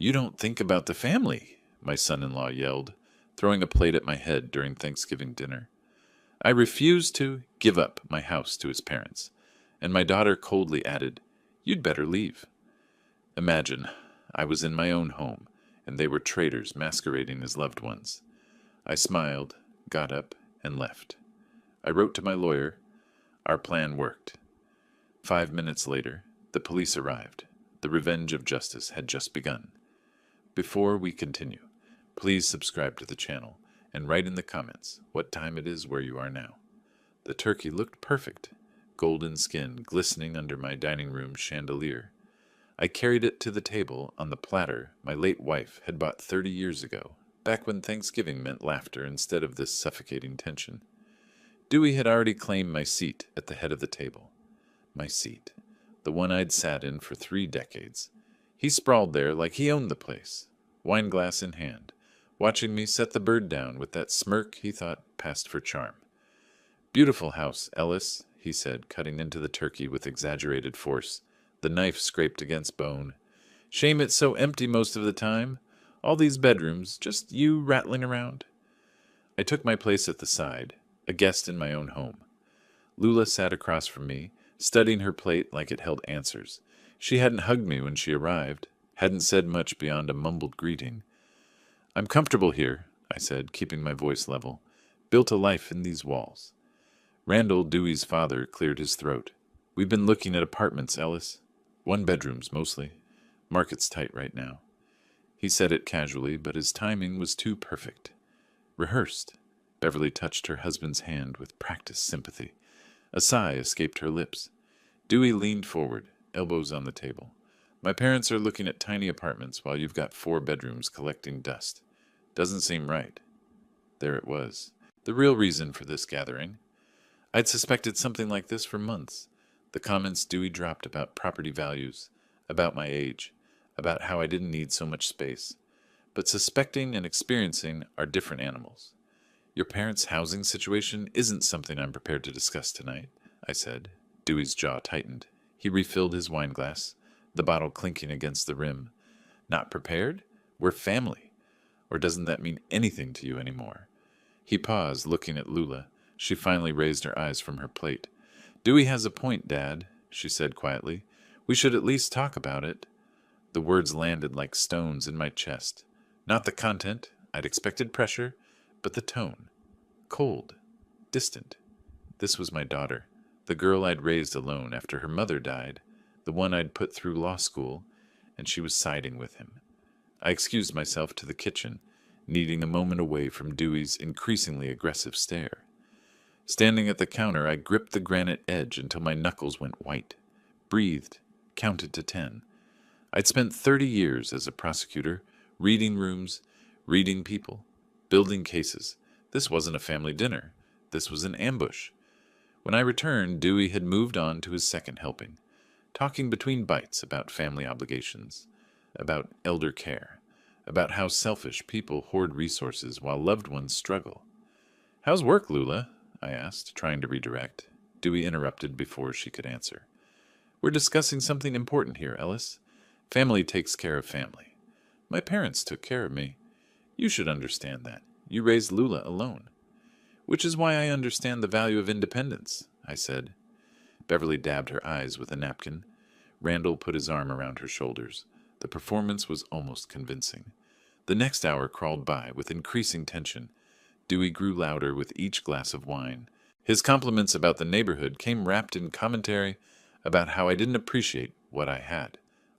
You don't think about the family, my son-in-law yelled, throwing a plate at my head during Thanksgiving dinner. I refused to give up my house to his parents, and my daughter coldly added, "You'd better leave." Imagine, I was in my own home, and they were traitors masquerading as loved ones. I smiled, got up, and left. I wrote to my lawyer. Our plan worked. 5 minutes later, the police arrived. The revenge of justice had just begun. Before we continue, please subscribe to the channel and write in the comments what time it is where you are now. The turkey looked perfect, golden skin glistening under my dining room chandelier. I carried it to the table on the platter my late wife had bought 30 years ago, back when Thanksgiving meant laughter instead of this suffocating tension. Dewey had already claimed my seat at the head of the table. My seat, the one I'd sat in for 3 decades. He sprawled there like he owned the place, wineglass in hand, watching me set the bird down with that smirk he thought passed for charm. "Beautiful house, Ellis," he said, cutting into the turkey with exaggerated force. The knife scraped against bone. "Shame it's so empty most of the time. All these bedrooms, just you rattling around." I took my place at the side, a guest in my own home. Lula sat across from me, studying her plate like it held answers. She hadn't hugged me when she arrived, hadn't said much beyond a mumbled greeting. "I'm comfortable here," I said, keeping my voice level. "Built a life in these walls." Randall, Dewey's father, cleared his throat. "We've been looking at apartments, Ellis. 1-bedrooms, mostly. Market's tight right now." He said it casually, but his timing was too perfect. "Rehearsed." Beverly touched her husband's hand with practiced sympathy. A sigh escaped her lips. Dewey leaned forward, elbows on the table. "My parents are looking at tiny apartments while you've got 4 bedrooms collecting dust. Doesn't seem right." There it was. The real reason for this gathering. I'd suspected something like this for months. The comments Dewey dropped about property values, about my age, about how I didn't need so much space. But suspecting and experiencing are different animals. "Your parents' housing situation isn't something I'm prepared to discuss tonight," I said. Dewey's jaw tightened. He refilled his wineglass, the bottle clinking against the rim. "Not prepared? We're family. Or doesn't that mean anything to you anymore?" He paused, looking at Lula. She finally raised her eyes from her plate. "Dewey has a point, Dad," she said quietly. "We should at least talk about it." The words landed like stones in my chest. Not the content. I'd expected pressure, but the tone. Cold. Distant. This was my daughter, the girl I'd raised alone after her mother died, the one I'd put through law school, and she was siding with him. I excused myself to the kitchen, needing a moment away from Dewey's increasingly aggressive stare. Standing at the counter, I gripped the granite edge until my knuckles went white, breathed, counted to 10. I'd spent 30 years as a prosecutor, reading rooms, reading people, building cases. This wasn't a family dinner. This was an ambush. When I returned, Dewey had moved on to his second helping, talking between bites about family obligations, about elder care, about how selfish people hoard resources while loved ones struggle. "How's work, Lula?" I asked, trying to redirect. Dewey interrupted before she could answer. "We're discussing something important here, Ellis. Family takes care of family. My parents took care of me. You should understand that. You raised Lula alone." "Which is why I understand the value of independence," I said. Beverly dabbed her eyes with a napkin. Randall put his arm around her shoulders. The performance was almost convincing. The next hour crawled by with increasing tension. Dewey grew louder with each glass of wine. His compliments about the neighborhood came wrapped in commentary about how I didn't appreciate what I had,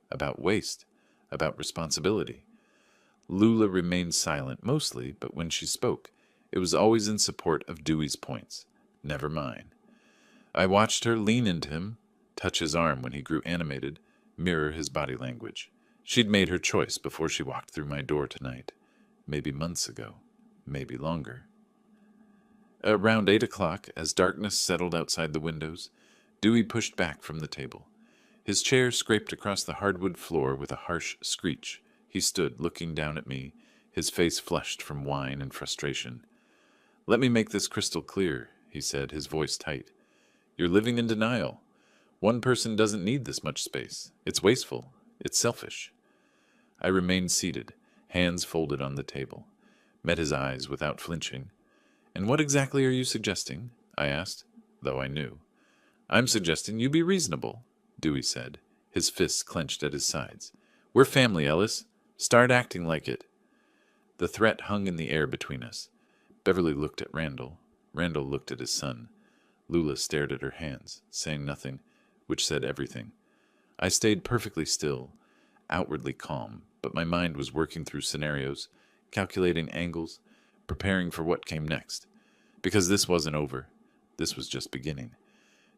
about waste, about responsibility. Lula remained silent mostly, but when she spoke, it was always in support of Dewey's points, never mine. I watched her lean into him, touch his arm when he grew animated, mirror his body language. She'd made her choice before she walked through my door tonight, maybe months ago. Maybe longer. Around 8 o'clock, as darkness settled outside the windows, Dewey pushed back from the table. His chair scraped across the hardwood floor with a harsh screech. He stood, looking down at me, his face flushed from wine and frustration. "Let me make this crystal clear," he said, his voice tight. "You're living in denial. One person doesn't need this much space. It's wasteful. It's selfish." I remained seated, hands folded on the table, met his eyes without flinching. "And what exactly are you suggesting?" I asked, though I knew. "I'm suggesting you be reasonable," Dewey said, his fists clenched at his sides. "We're family, Ellis. Start acting like it." The threat hung in the air between us. Beverly looked at Randall. Randall looked at his son. Lula stared at her hands, saying nothing, which said everything. I stayed perfectly still, outwardly calm, but my mind was working through scenarios, calculating angles, preparing for what came next. Because this wasn't over. This was just beginning.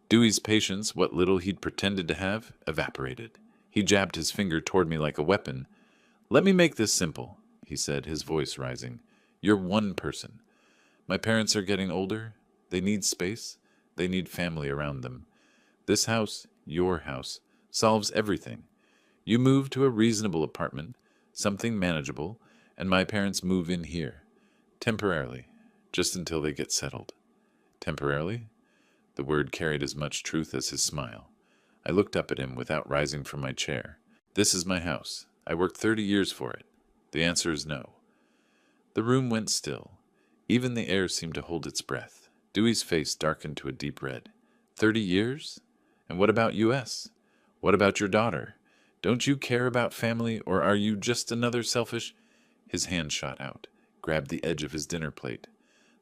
Dewey's patience, what little he'd pretended to have, evaporated. He jabbed his finger toward me like a weapon. "Let me make this simple," he said, his voice rising. "You're one person. My parents are getting older. They need space. They need family around them. This house, your house, solves everything. You move to a reasonable apartment, something manageable, and my parents move in here. Temporarily, just until they get settled." Temporarily? The word carried as much truth as his smile. I looked up at him without rising from my chair. "This is my house. I worked 30 years for it. The answer is no." The room went still. Even the air seemed to hold its breath. Dewey's face darkened to a deep red. 30 years? And what about U.S.? What about your daughter? Don't you care about family, or are you just another selfish— His hand shot out, grabbed the edge of his dinner plate.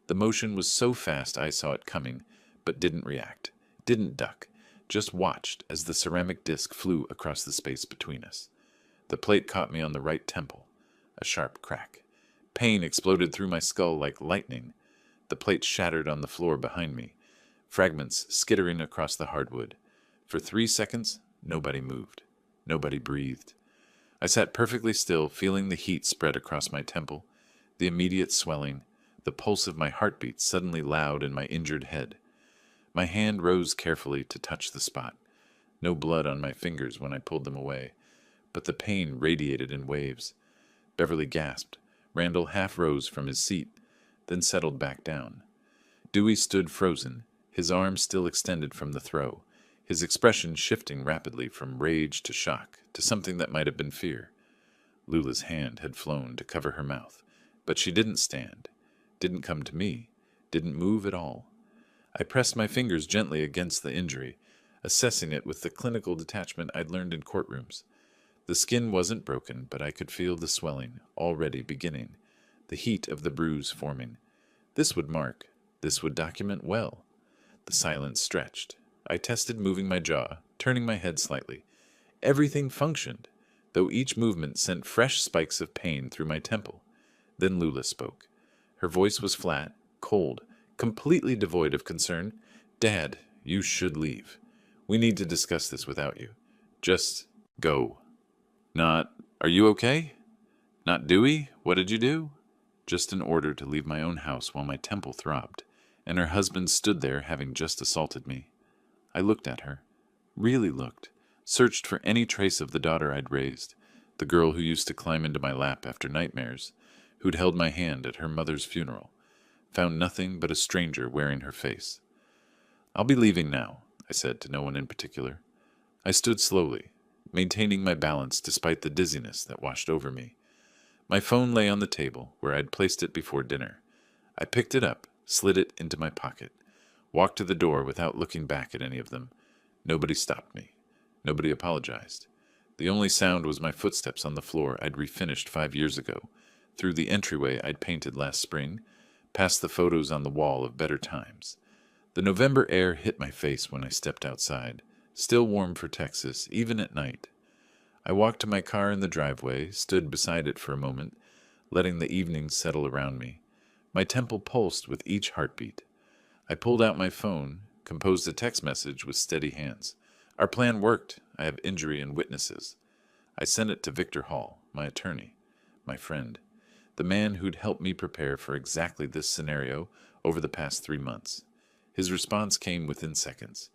The motion was so fast I saw it coming, but didn't react, didn't duck, just watched as the ceramic disc flew across the space between us. The plate caught me on the right temple. A sharp crack. Pain exploded through my skull like lightning. The plate shattered on the floor behind me, fragments skittering across the hardwood. For 3 seconds, nobody moved. Nobody breathed. I sat perfectly still, feeling the heat spread across my temple, the immediate swelling, the pulse of my heartbeat suddenly loud in my injured head. My hand rose carefully to touch the spot. No blood on my fingers when I pulled them away, but the pain radiated in waves. Beverly gasped. Randall half rose from his seat, then settled back down. Dewey stood frozen, his arm still extended from the throw, his expression shifting rapidly from rage to shock to something that might have been fear. Lula's hand had flown to cover her mouth, but she didn't stand, didn't come to me, didn't move at all. I pressed my fingers gently against the injury, assessing it with the clinical detachment I'd learned in courtrooms. The skin wasn't broken, but I could feel the swelling already beginning, the heat of the bruise forming. This would mark, this would document well. The silence stretched. I tested moving my jaw, turning my head slightly. Everything functioned, though each movement sent fresh spikes of pain through my temple. Then Lula spoke. Her voice was flat, cold, completely devoid of concern. "Dad, you should leave. We need to discuss this without you. Just go." "Not— Are you okay?" "Not Dewey? What did you do?" Just an order to leave my own house while my temple throbbed, and her husband stood there having just assaulted me. I looked at her, really looked, searched for any trace of the daughter I'd raised, the girl who used to climb into my lap after nightmares, who'd held my hand at her mother's funeral, found nothing but a stranger wearing her face. "I'll be leaving now," I said to no one in particular. I stood slowly, maintaining my balance despite the dizziness that washed over me. My phone lay on the table where I'd placed it before dinner. I picked it up, slid it into my pocket, walked to the door without looking back at any of them. Nobody stopped me. Nobody apologized. The only sound was my footsteps on the floor I'd refinished 5 years ago, through the entryway I'd painted last spring, past the photos on the wall of better times. The November air hit my face when I stepped outside, still warm for Texas, even at night. I walked to my car in the driveway, stood beside it for a moment, letting the evening settle around me. My temple pulsed with each heartbeat. I pulled out my phone, composed a text message with steady hands. "Our plan worked. I have injury and witnesses." I sent it to Victor Hall, my attorney, my friend, the man who'd helped me prepare for exactly this scenario over the past 3 months. His response came within seconds.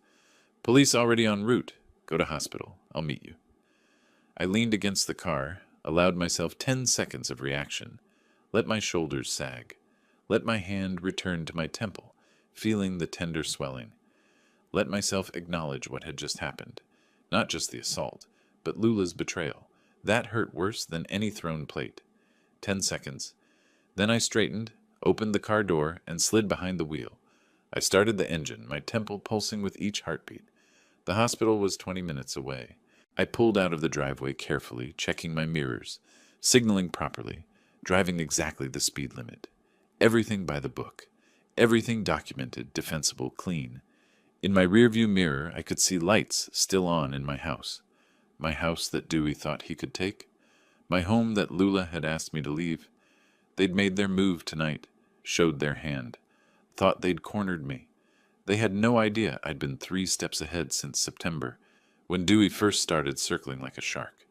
"Police already en route. Go to hospital. I'll meet you." I leaned against the car, allowed myself 10 seconds of reaction, let my shoulders sag, let my hand return to my temple, feeling the tender swelling. Let myself acknowledge what had just happened, not just the assault, but Lula's betrayal, That hurt worse than any thrown plate. 10 seconds. Then I straightened, opened the car door, and slid behind the wheel. I started the engine, my temple pulsing with each heartbeat. The hospital was 20 minutes away. I pulled out of the driveway carefully, checking my mirrors, signaling properly, driving exactly the speed limit. Everything by the book. Everything documented, defensible, clean. In my rearview mirror, I could see lights still on in my house. My house that Dewey thought he could take. My home that Lula had asked me to leave. They'd made their move tonight, showed their hand, thought they'd cornered me. They had no idea I'd been 3 steps ahead since September, when Dewey first started circling like a shark.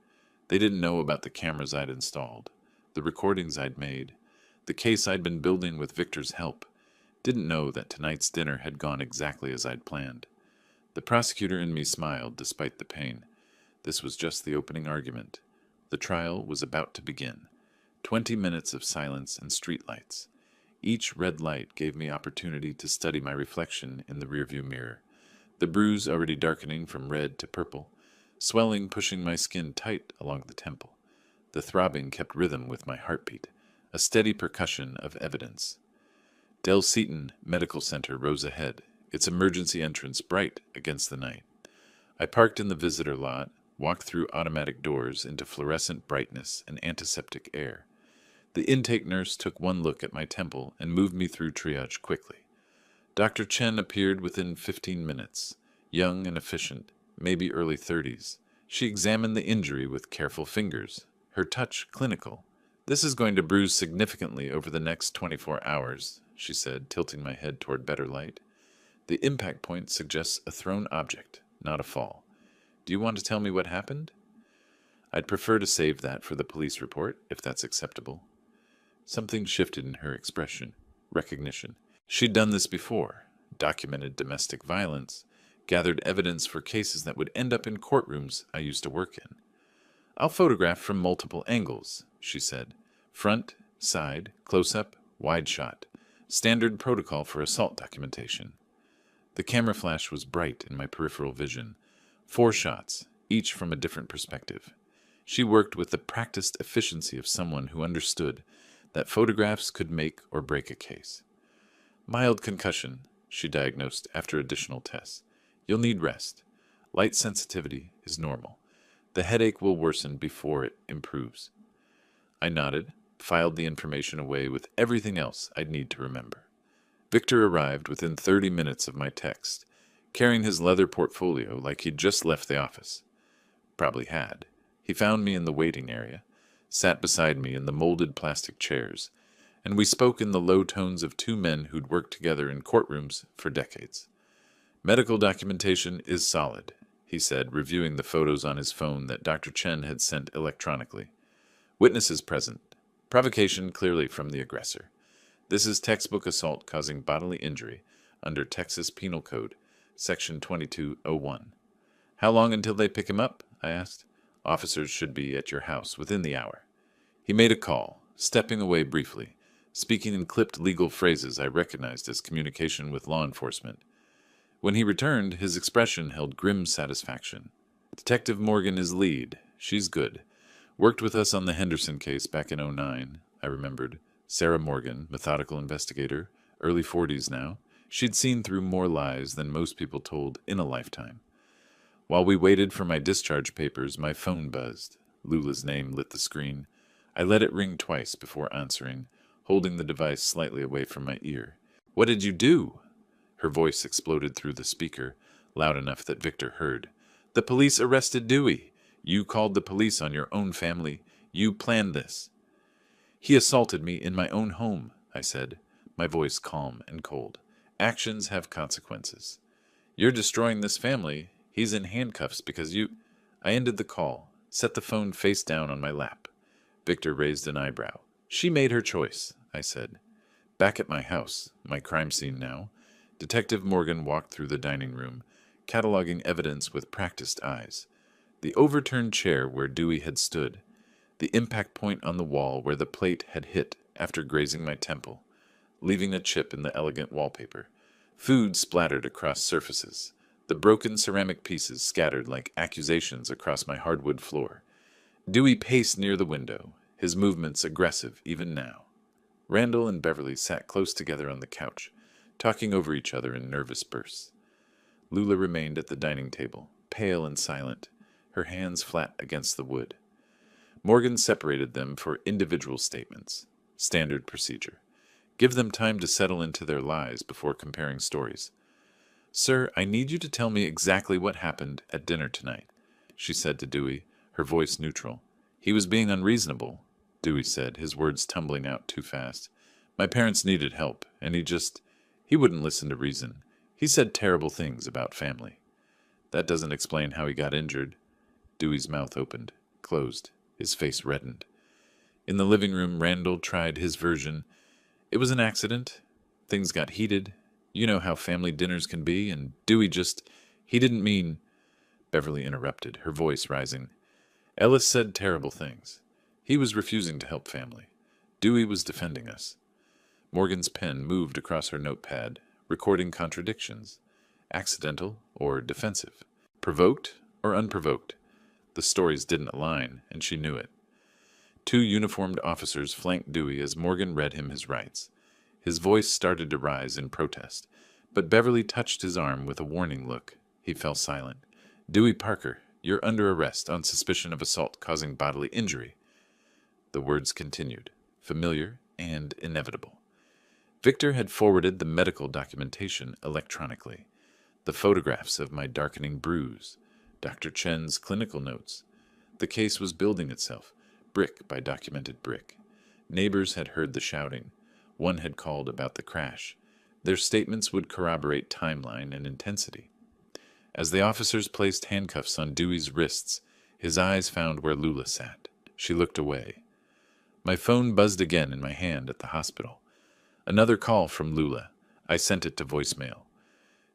They didn't know about the cameras I'd installed, the recordings I'd made, the case I'd been building with Victor's help. Didn't know that tonight's dinner had gone exactly as I'd planned. The prosecutor in me smiled despite the pain. This was just the opening argument. The trial was about to begin. 20 minutes of silence and streetlights. Each red light gave me opportunity to study my reflection in the rearview mirror, the bruise already darkening from red to purple, swelling pushing my skin tight along the temple. The throbbing kept rhythm with my heartbeat, a steady percussion of evidence. Del Seaton Medical Center rose ahead, its emergency entrance bright against the night. I parked in the visitor lot, walked through automatic doors into fluorescent brightness and antiseptic air. The intake nurse took one look at my temple and moved me through triage quickly. Dr. Chen appeared within 15 minutes, young and efficient, maybe early 30s. She examined the injury with careful fingers, her touch clinical. "This is going to bruise significantly over the next 24 hours, she said, tilting my head toward better light. The impact point suggests a thrown object, not a fall. Do you want to tell me what happened? I'd prefer to save that for the police report, if that's acceptable. Something shifted in her expression. Recognition. She'd done this before, documented domestic violence, gathered evidence for cases that would end up in courtrooms I used to work in. I'll photograph from multiple angles, she said. Front, side, close-up, wide shot. Standard protocol for assault documentation. The camera flash was bright in my peripheral vision. 4 shots, each from a different perspective. She worked with the practiced efficiency of someone who understood that photographs could make or break a case. Mild concussion, she diagnosed after additional tests. You'll need rest. Light sensitivity is normal. The headache will worsen before it improves. I nodded, filed the information away with everything else I'd need to remember. Victor arrived within 30 minutes of my text, carrying his leather portfolio like he'd just left the office. Probably had. He found me in the waiting area, sat beside me in the molded plastic chairs, and we spoke in the low tones of 2 men who'd worked together in courtrooms for decades. Medical documentation is solid, he said, reviewing the photos on his phone that Dr. Chen had sent electronically. Witnesses present. Provocation clearly from the aggressor. This is textbook assault causing bodily injury under Texas Penal Code, Section 2201. How long until they pick him up? I asked. Officers should be at your house within the hour. He made a call, stepping away briefly, speaking in clipped legal phrases I recognized as communication with law enforcement. When he returned, his expression held grim satisfaction. Detective Morgan is lead. She's good. Worked with us on the Henderson case back in '09, I remembered. Sarah Morgan, methodical investigator, early 40s now. She'd seen through more lies than most people told in a lifetime. While we waited for my discharge papers, my phone buzzed. Lula's name lit the screen. I let it ring twice before answering, holding the device slightly away from my ear. What did you do? Her voice exploded through the speaker, loud enough that Victor heard. The police arrested Dewey. You called the police on your own family. You planned this. He assaulted me in my own home, I said, my voice calm and cold. Actions have consequences. You're destroying this family. He's in handcuffs because you... I ended the call, set the phone face down on my lap. Victor raised an eyebrow. She made her choice, I said. Back at my house, my crime scene now, Detective Morgan walked through the dining room, cataloging evidence with practiced eyes. The overturned chair where Dewey had stood, the impact point on the wall where the plate had hit after grazing my temple, leaving a chip in the elegant wallpaper. Food splattered across surfaces, the broken ceramic pieces scattered like accusations across my hardwood floor. Dewey paced near the window, his movements aggressive even now. Randall and Beverly sat close together on the couch, talking over each other in nervous bursts. Lula remained at the dining table, pale and silent, her hands flat against the wood. Morgan separated them for individual statements. Standard procedure. Give them time to settle into their lies before comparing stories. "Sir, I need you to tell me exactly what happened at dinner tonight," she said to Dewey, her voice neutral. "He was being unreasonable," Dewey said, his words tumbling out too fast. "My parents needed help, and he wouldn't listen to reason. He said terrible things about family." "That doesn't explain how he got injured." Dewey's mouth opened, closed, his face reddened. In the living room, Randall tried his version. "It was an accident. Things got heated. You know how family dinners can be, and he didn't mean—" Beverly interrupted, her voice rising. "Ellis said terrible things. He was refusing to help family. Dewey was defending us." Morgan's pen moved across her notepad, recording contradictions. Accidental or defensive. Provoked or unprovoked. The stories didn't align, and she knew it. Two uniformed officers flanked Dewey as Morgan read him his rights. His voice started to rise in protest, but Beverly touched his arm with a warning look. He fell silent. "Dewey Parker, you're under arrest on suspicion of assault causing bodily injury." The words continued, familiar and inevitable. Victor had forwarded the medical documentation electronically. The photographs of my darkening bruise, Dr. Chen's clinical notes. The case was building itself, brick by documented brick. Neighbors had heard the shouting. One had called about the crash. Their statements would corroborate timeline and intensity. As the officers placed handcuffs on Dewey's wrists, his eyes found where Lula sat. She looked away. My phone buzzed again in my hand at the hospital. Another call from Lula. I sent it to voicemail.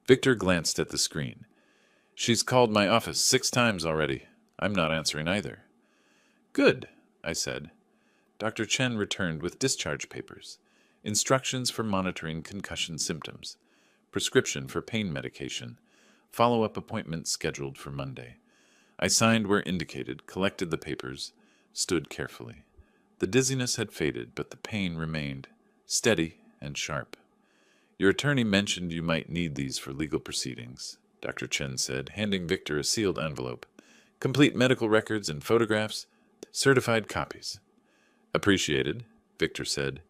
Victor glanced at the screen. "She's called my office 6 times already. I'm not answering either." "Good," I said. Dr. Chen returned with discharge papers, instructions for monitoring concussion symptoms, prescription for pain medication, follow-up appointment scheduled for Monday. I signed where indicated, collected the papers, stood carefully. The dizziness had faded, but the pain remained, steady and sharp. "Your attorney mentioned you might need these for legal proceedings," Dr. Chen said, handing Victor a sealed envelope. "Complete medical records and photographs, certified copies." "Appreciated," Victor said.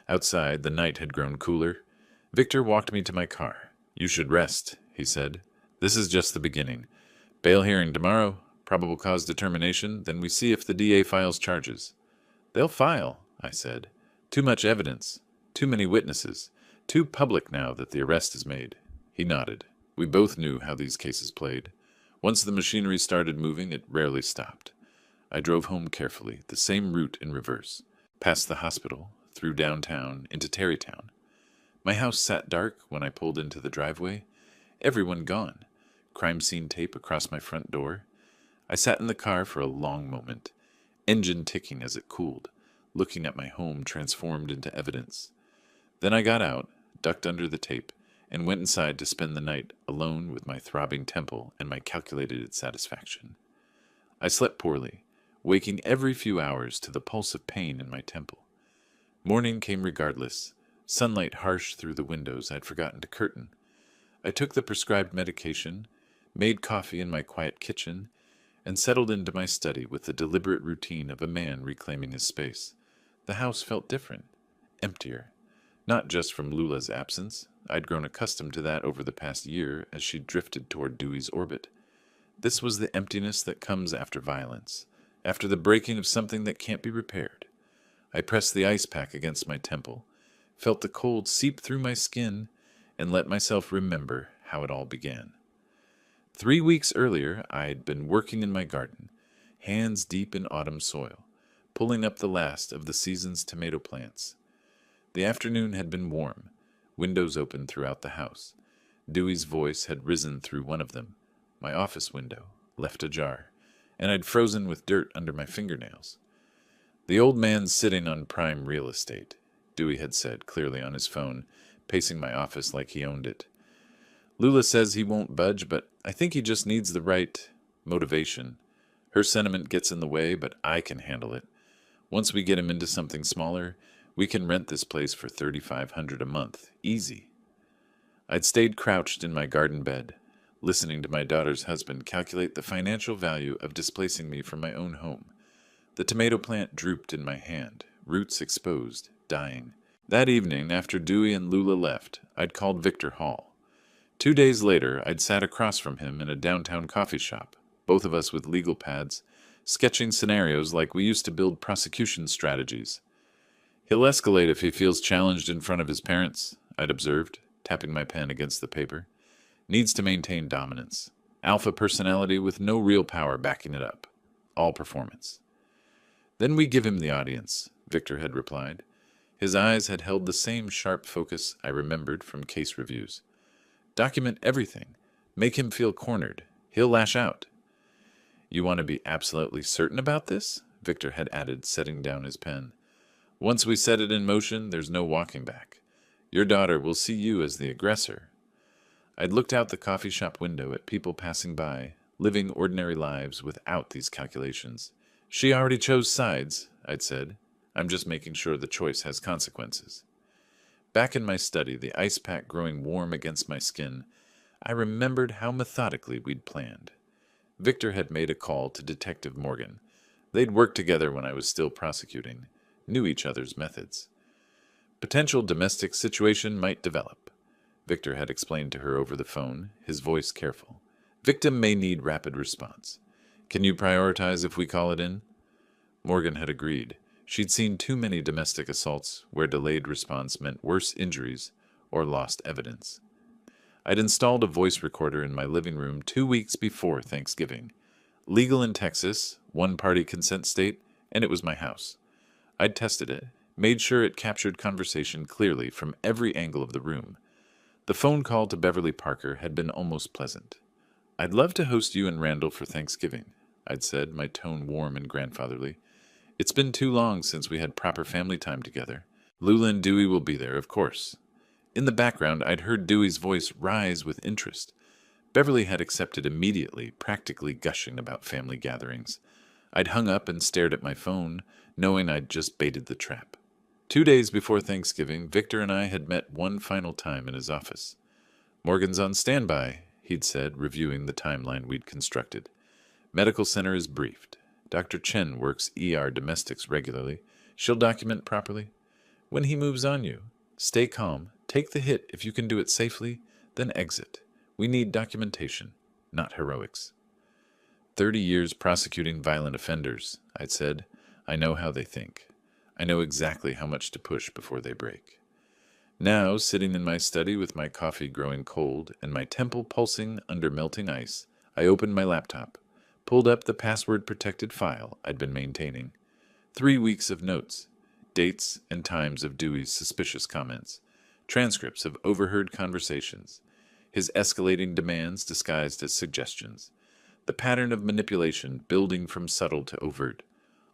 Outside, the night had grown cooler. Victor walked me to my car. "You should rest," he said. "This is just the beginning. Bail hearing tomorrow, probable cause determination, then we see if the DA files charges." "They'll file," I said. "Too much evidence, too many witnesses, too public now that the arrest is made." He nodded. We both knew how these cases played. Once the machinery started moving, it rarely stopped. I drove home carefully, the same route in reverse, past the hospital, through downtown, into Tarrytown. My house sat dark when I pulled into the driveway. Everyone gone. Crime scene tape across my front door. I sat in the car for a long moment, engine ticking as it cooled, looking at my home transformed into evidence. Then I got out, ducked under the tape, and went inside to spend the night alone with my throbbing temple and my calculated satisfaction. I slept poorly, waking every few hours to the pulse of pain in my temple. Morning came regardless, sunlight harsh through the windows I'd forgotten to curtain. I took the prescribed medication, made coffee in my quiet kitchen, and settled into my study with the deliberate routine of a man reclaiming his space. The house felt different, emptier. Not just from Lula's absence. I'd grown accustomed to that over the past year as she drifted toward Dewey's orbit. This was the emptiness that comes after violence, after the breaking of something that can't be repaired. I pressed the ice pack against my temple, felt the cold seep through my skin, and let myself remember how it all began. 3 weeks earlier, I'd been working in my garden, hands deep in autumn soil, pulling up the last of the season's tomato plants. The afternoon had been warm, windows open throughout the house. Dewey's voice had risen through one of them, my office window, left ajar, and I'd frozen with dirt under my fingernails. "The old man's sitting on prime real estate," Dewey had said clearly on his phone, pacing my office like he owned it. "Lula says he won't budge, but I think he just needs the right motivation." Her sentiment gets in the way, but I can handle it. Once we get him into something smaller, we can rent this place for $3,500 a month. Easy. I'd stayed crouched in my garden bed, listening to my daughter's husband calculate the financial value of displacing me from my own home. The tomato plant drooped in my hand, roots exposed, dying. That evening, after Dewey and Lula left, I'd called Victor Hall. 2 days later, I'd sat across from him in a downtown coffee shop, both of us with legal pads, sketching scenarios like we used to build prosecution strategies. "He'll escalate if he feels challenged in front of his parents," I'd observed, tapping my pen against the paper. "Needs to maintain dominance. Alpha personality with no real power backing it up. All performance." "Then we give him the audience," Victor had replied. His eyes had held the same sharp focus I remembered from case reviews. "Document everything. Make him feel cornered. He'll lash out." "You want to be absolutely certain about this?" Victor had added, setting down his pen. "Once we set it in motion, there's no walking back. Your daughter will see you as the aggressor." I'd looked out the coffee shop window at people passing by, living ordinary lives without these calculations. "She already chose sides," I'd said. "I'm just making sure the choice has consequences." Back in my study, the ice pack growing warm against my skin, I remembered how methodically we'd planned. Victor had made a call to Detective Morgan. They'd worked together when I was still prosecuting, knew each other's methods. Potential domestic situation might develop. Victor had explained to her over the phone, his voice careful. Victim may need rapid response. Can you prioritize if we call it in? Morgan had agreed. She'd seen too many domestic assaults where delayed response meant worse injuries or lost evidence. I'd installed a voice recorder in my living room 2 weeks before Thanksgiving. Legal in Texas, one-party consent state, and it was my house. I'd tested it, made sure it captured conversation clearly from every angle of the room. The phone call to Beverly Parker had been almost pleasant. "I'd love to host you and Randall for Thanksgiving," I'd said, my tone warm and grandfatherly. "It's been too long since we had proper family time together. Lula and Dewey will be there, of course." In the background, I'd heard Dewey's voice rise with interest. Beverly had accepted immediately, practically gushing about family gatherings. I'd hung up and stared at my phone, knowing I'd just baited the trap. 2 days before Thanksgiving, Victor and I had met one final time in his office. "Morgan's on standby," he'd said, reviewing the timeline we'd constructed. "Medical center is briefed. Dr. Chen works ER domestics regularly. She'll document properly. When he moves on you, stay calm, take the hit if you can do it safely, then exit. We need documentation, not heroics." 30 years prosecuting violent offenders, I'd said. I know how they think. I know exactly how much to push before they break. Now, sitting in my study with my coffee growing cold and my temple pulsing under melting ice, I opened my laptop, pulled up the password-protected file I'd been maintaining. 3 weeks of notes, dates and times of Dewey's suspicious comments, transcripts of overheard conversations, his escalating demands disguised as suggestions, the pattern of manipulation building from subtle to overt,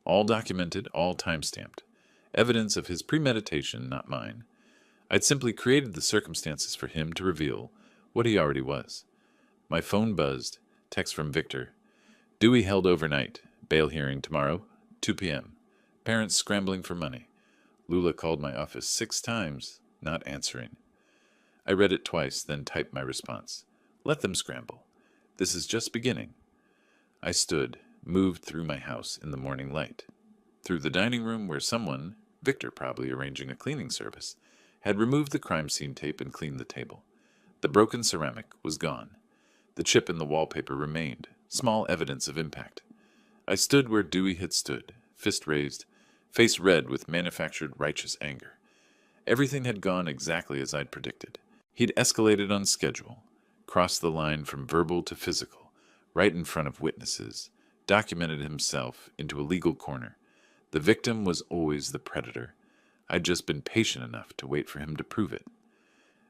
all documented, all time-stamped, evidence of his premeditation, not mine. I'd simply created the circumstances for him to reveal what he already was. My phone buzzed, text from Victor. "Dewey held overnight, bail hearing tomorrow, 2 p.m. Parents scrambling for money. Lula called my office 6 times, not answering." I read it twice, then typed my response. "Let them scramble. This is just beginning." I stood, moved through my house in the morning light, through the dining room where someone, Victor probably arranging a cleaning service, had removed the crime scene tape and cleaned the table. The broken ceramic was gone. The chip in the wallpaper remained, small evidence of impact. I stood where Dewey had stood, fist raised, face red with manufactured righteous anger. Everything had gone exactly as I'd predicted. He'd escalated on schedule, crossed the line from verbal to physical, right in front of witnesses, documented himself into a legal corner. The victim was always the predator. I'd just been patient enough to wait for him to prove it.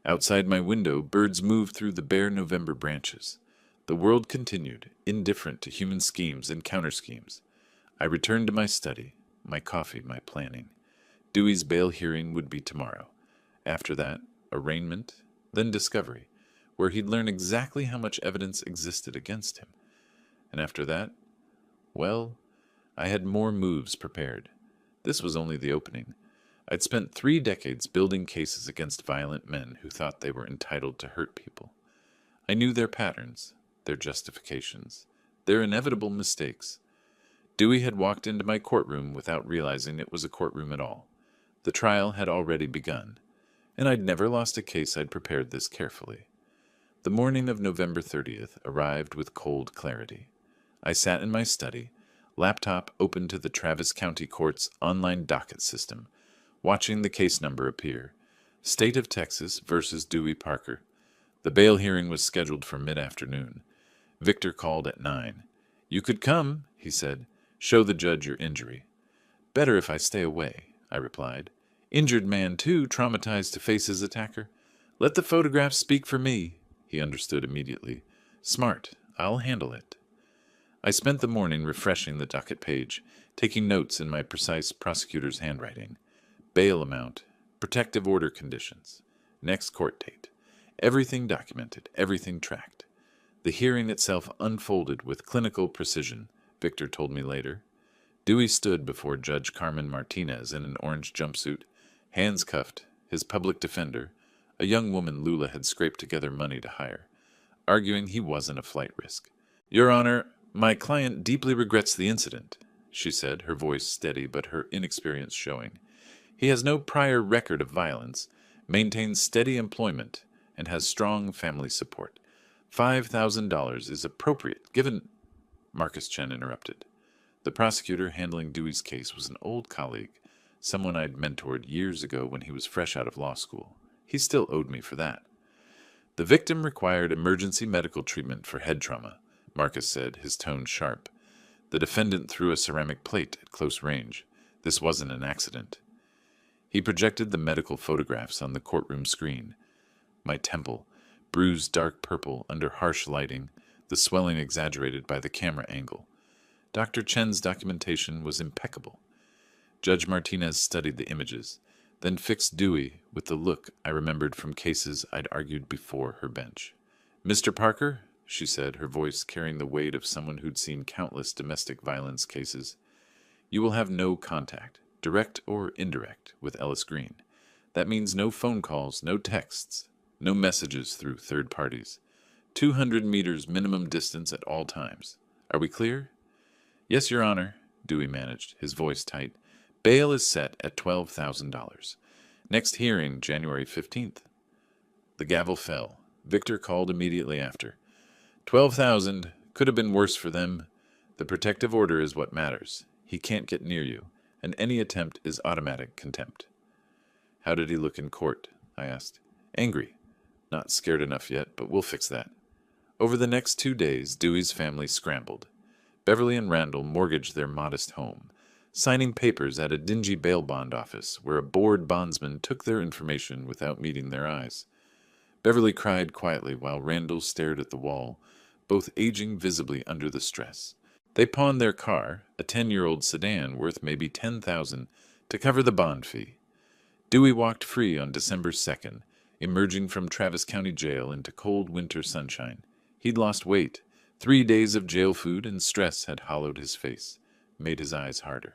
Outside my window, birds moved through the bare November branches. The world continued, indifferent to human schemes and counter-schemes. I returned to my study, my coffee, my planning. Dewey's bail hearing would be tomorrow. After that, arraignment, then discovery, where he'd learn exactly how much evidence existed against him. And after that, Well, I had more moves prepared. This was only the opening. I'd spent 3 decades building cases against violent men who thought they were entitled to hurt people. I knew their patterns, their justifications, their inevitable mistakes. Dewey had walked into my courtroom without realizing it was a courtroom at all. The trial had already begun, and I'd never lost a case I'd prepared this carefully. The morning of November 30th arrived with cold clarity. I sat in my study, laptop open to the Travis County Court's online docket system, watching the case number appear. State of Texas versus Dewey Parker. The bail hearing was scheduled for mid-afternoon. Victor called at 9. "You could come," he said. "Show the judge your injury." "Better if I stay away," I replied. "Injured man, too, traumatized to face his attacker. Let the photographs speak for me." He understood immediately. "Smart. I'll handle it." I spent the morning refreshing the docket page, taking notes in my precise prosecutor's handwriting. Bail amount, protective order conditions, next court date. Everything documented, everything tracked. The hearing itself unfolded with clinical precision, Victor told me later. Dewey stood before Judge Carmen Martinez in an orange jumpsuit, hands cuffed, his public defender, a young woman Lula had scraped together money to hire, arguing he wasn't a flight risk. "Your Honor, my client deeply regrets the incident," she said, her voice steady but her inexperience showing. "He has no prior record of violence, maintains steady employment, and has strong family support. $5,000 is appropriate, given—" Marcus Chen interrupted. The prosecutor handling Dewey's case was an old colleague, someone I'd mentored years ago when he was fresh out of law school. He still owed me for that. "The victim required emergency medical treatment for head trauma," Marcus said, his tone sharp. "The defendant threw a ceramic plate at close range. This wasn't an accident." He projected the medical photographs on the courtroom screen. My temple, bruised dark purple under harsh lighting, the swelling exaggerated by the camera angle. Dr. Chen's documentation was impeccable. Judge Martinez studied the images, then fixed Dewey with the look I remembered from cases I'd argued before her bench. "Mr. Parker," she said, her voice carrying the weight of someone who'd seen countless domestic violence cases, "you will have no contact, direct or indirect, with Ellis Green. That means no phone calls, no texts, no messages through third parties. 200 meters minimum distance at all times. Are we clear?" "Yes, Your Honor," Dewey managed, his voice tight. "Bail is set at $12,000. Next hearing, January 15th. The gavel fell. Victor called immediately after. 12,000. Could have been worse for them. The protective order is what matters. He can't get near you, and any attempt is automatic contempt." "How did he look in court?" I asked. "Angry. Not scared enough yet, but we'll fix that." Over the next 2 days, Dewey's family scrambled. Beverly and Randall mortgaged their modest home, signing papers at a dingy bail bond office where a bored bondsman took their information without meeting their eyes. Beverly cried quietly while Randall stared at the wall, both aging visibly under the stress. They pawned their car, a 10-year-old sedan worth maybe $10,000, to cover the bond fee. Dewey walked free on December 2nd, emerging from Travis County Jail into cold winter sunshine. He'd lost weight. 3 days of jail food and stress had hollowed his face, made his eyes harder.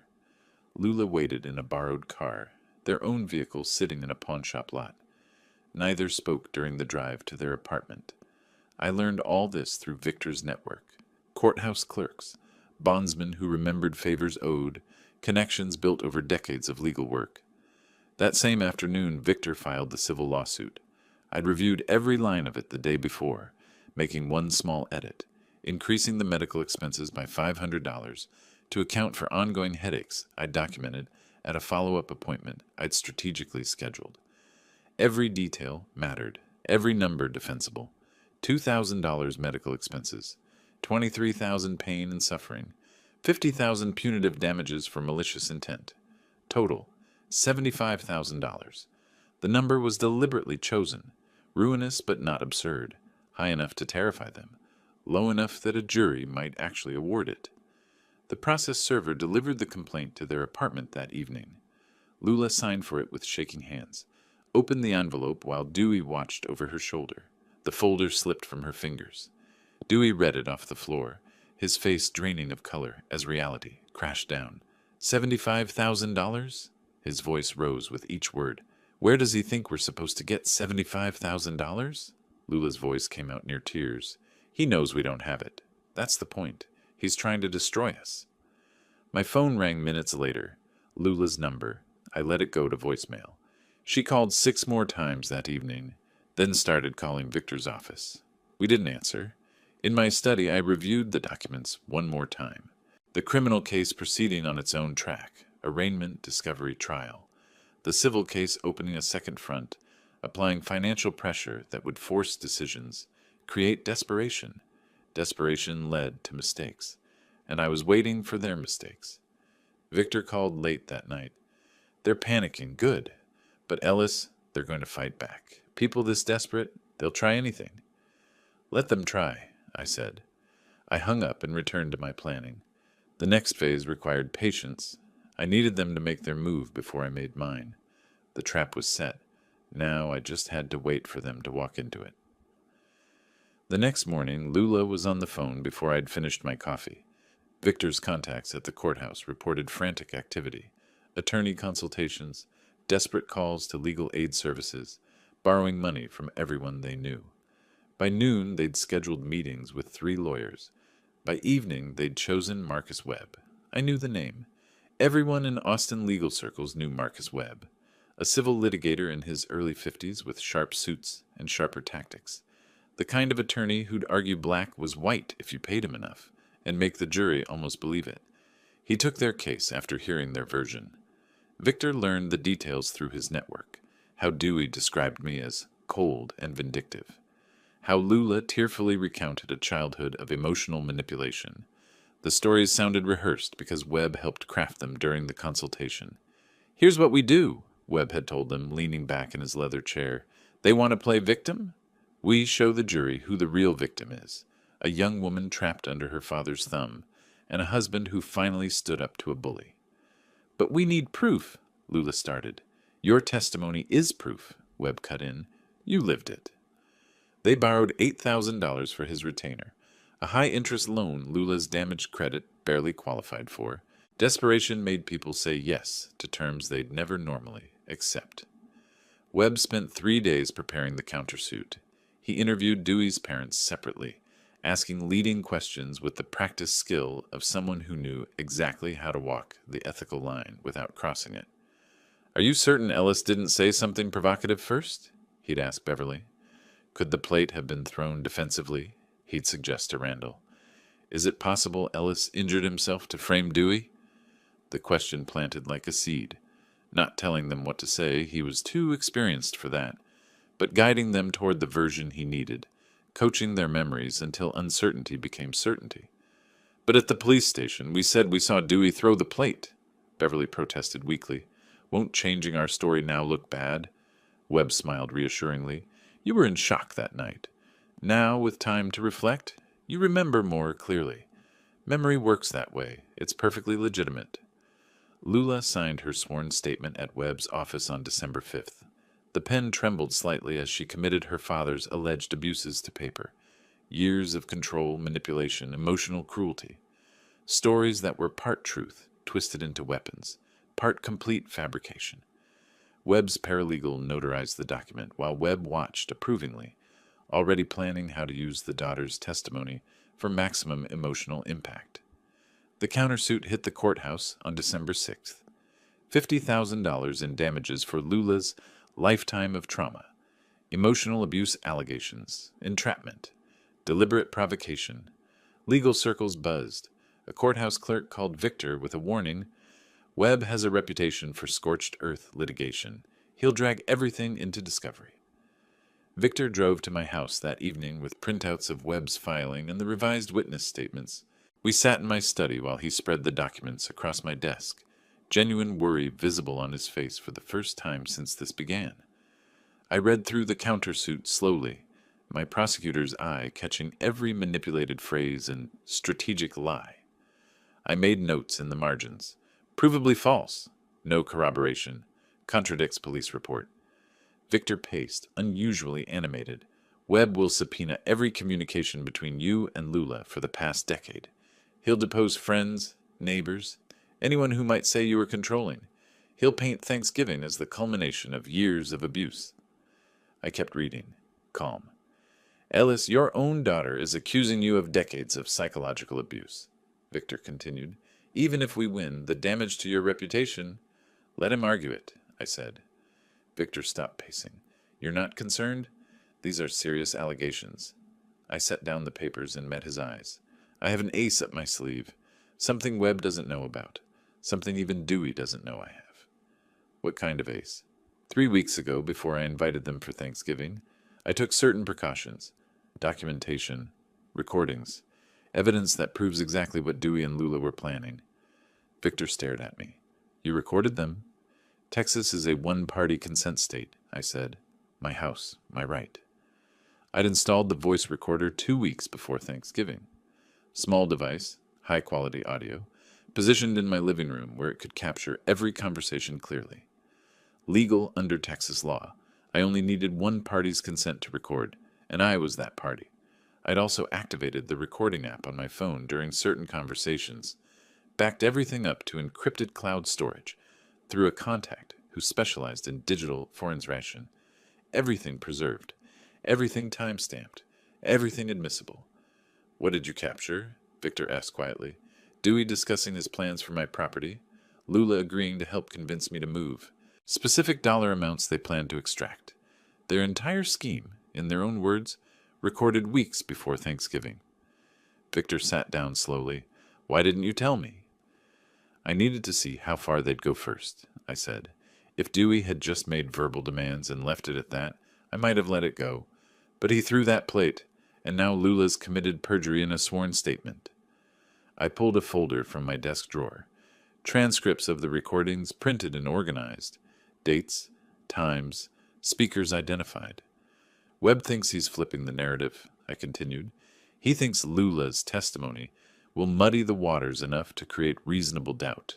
Lula waited in a borrowed car, their own vehicle sitting in a pawnshop lot. Neither spoke during the drive to their apartment. I learned all this through Victor's network. Courthouse clerks, bondsmen who remembered favors owed, connections built over decades of legal work. That same afternoon, Victor filed the civil lawsuit. I'd reviewed every line of it the day before, making one small edit, increasing the medical expenses by $500 to account for ongoing headaches I'd documented at a follow-up appointment I'd strategically scheduled. Every detail mattered, every number defensible. $2,000 medical expenses, $23,000 pain and suffering, $50,000 punitive damages for malicious intent. Total, $75,000. The number was deliberately chosen, ruinous but not absurd, high enough to terrify them, low enough that a jury might actually award it. The process server delivered the complaint to their apartment that evening. Lula signed for it with shaking hands, opened the envelope while Dewey watched over her shoulder. The folder slipped from her fingers. Dewey read it off the floor, his face draining of color as reality crashed down. $75,000? His voice rose with each word. Where does he think we're supposed to get $75,000? Lula's voice came out near tears. He knows we don't have it. That's the point. He's trying to destroy us. My phone rang minutes later. Lula's number. I let it go to voicemail. She called 6 more times that evening, then started calling Victor's office. We didn't answer. In my study, I reviewed the documents one more time. The criminal case proceeding on its own track, arraignment, discovery, trial. The civil case opening a second front, applying financial pressure that would force decisions, create desperation. Desperation led to mistakes, and I was waiting for their mistakes. Victor called late that night. They're panicking, good. But Ellis, they're going to fight back. People this desperate, they'll try anything. Let them try, I said. I hung up and returned to my planning. The next phase required patience. I needed them to make their move before I made mine. The trap was set. Now I just had to wait for them to walk into it. The next morning, Lula was on the phone before I'd finished my coffee. Victor's contacts at the courthouse reported frantic activity, attorney consultations, desperate calls to legal aid services, borrowing money from everyone they knew. By noon, they'd scheduled meetings with 3 lawyers. By evening, they'd chosen Marcus Webb. I knew the name. Everyone in Austin legal circles knew Marcus Webb, a civil litigator in his early 50s with sharp suits and sharper tactics, the kind of attorney who'd argue black was white if you paid him enough, and make the jury almost believe it. He took their case after hearing their version. Victor learned the details through his network, how Dewey described me as cold and vindictive, how Lula tearfully recounted a childhood of emotional manipulation. The stories sounded rehearsed because Webb helped craft them during the consultation. Here's what we do, Webb had told them, leaning back in his leather chair. They want to play victim? We show the jury who the real victim is, a young woman trapped under her father's thumb, and a husband who finally stood up to a bully. But we need proof, Lula started. Your testimony is proof, Webb cut in. You lived it. They borrowed $8,000 for his retainer, a high-interest loan Lula's damaged credit barely qualified for. Desperation made people say yes to terms they'd never normally accept. Webb spent 3 days preparing the countersuit. He interviewed Dewey's parents separately, asking leading questions with the practiced skill of someone who knew exactly how to walk the ethical line without crossing it. Are you certain Ellis didn't say something provocative first? He'd ask Beverly. Could the plate have been thrown defensively? He'd suggest to Randall. Is it possible Ellis injured himself to frame Dewey? The question planted like a seed, not telling them what to say, he was too experienced for that, but guiding them toward the version he needed, coaching their memories until uncertainty became certainty. But at the police station, we said we saw Dewey throw the plate, Beverly protested weakly. Won't changing our story now look bad? Webb smiled reassuringly. You were in shock that night. Now, with time to reflect, you remember more clearly. Memory works that way. It's perfectly legitimate. Lula signed her sworn statement at Webb's office on December 5th. The pen trembled slightly as she committed her father's alleged abuses to paper. Years of control, manipulation, emotional cruelty. Stories that were part truth, twisted into weapons, part complete fabrication. Webb's paralegal notarized the document while Webb watched approvingly, already planning how to use the daughter's testimony for maximum emotional impact. The countersuit hit the courthouse on December 6th. $50,000 in damages for Lula's lifetime of trauma, emotional abuse allegations, entrapment, deliberate provocation. Legal circles buzzed. A courthouse clerk called Victor with a warning. Webb has a reputation for scorched earth litigation. He'll drag everything into discovery. Victor drove to my house that evening with printouts of Webb's filing and the revised witness statements. We sat in my study while he spread the documents across my desk, genuine worry visible on his face for the first time since this began. I read through the countersuit slowly, my prosecutor's eye catching every manipulated phrase and strategic lie. I made notes in the margins. Provably false. No corroboration. Contradicts police report. Victor paced, unusually animated. Webb will subpoena every communication between you and Lula for the past decade. He'll depose friends, neighbors, anyone who might say you were controlling. He'll paint Thanksgiving as the culmination of years of abuse. I kept reading, calm. Ellis, your own daughter is accusing you of decades of psychological abuse, Victor continued. Even if we win, the damage to your reputation... Let him argue it, I said. Victor stopped pacing. You're not concerned? These are serious allegations. I set down the papers and met his eyes. I have an ace up my sleeve. Something Webb doesn't know about. Something even Dewey doesn't know I have. What kind of ace? 3 weeks ago, before I invited them for Thanksgiving, I took certain precautions. Documentation, recordings, evidence that proves exactly what Dewey and Lula were planning. Victor stared at me. You recorded them? Texas is a one-party consent state, I said. My house, my right. I'd installed the voice recorder 2 weeks before Thanksgiving. Small device, high-quality audio, positioned in my living room where it could capture every conversation clearly. Legal under Texas law, I only needed one party's consent to record, and I was that party. I'd also activated the recording app on my phone during certain conversations, backed everything up to encrypted cloud storage, through a contact who specialized in digital forensic. Everything preserved, everything time-stamped, everything admissible. What did you capture? Victor asked quietly. Dewey discussing his plans for my property, Lula agreeing to help convince me to move, specific dollar amounts they planned to extract. Their entire scheme, in their own words, recorded weeks before Thanksgiving. Victor sat down slowly. Why didn't you tell me? I needed to see how far they'd go first, I said. If Dewey had just made verbal demands and left it at that, I might have let it go. But he threw that plate, and now Lula's committed perjury in a sworn statement. I pulled a folder from my desk drawer. Transcripts of the recordings printed and organized. Dates, times, speakers identified. Webb thinks he's flipping the narrative, I continued. He thinks Lula's testimony will muddy the waters enough to create reasonable doubt.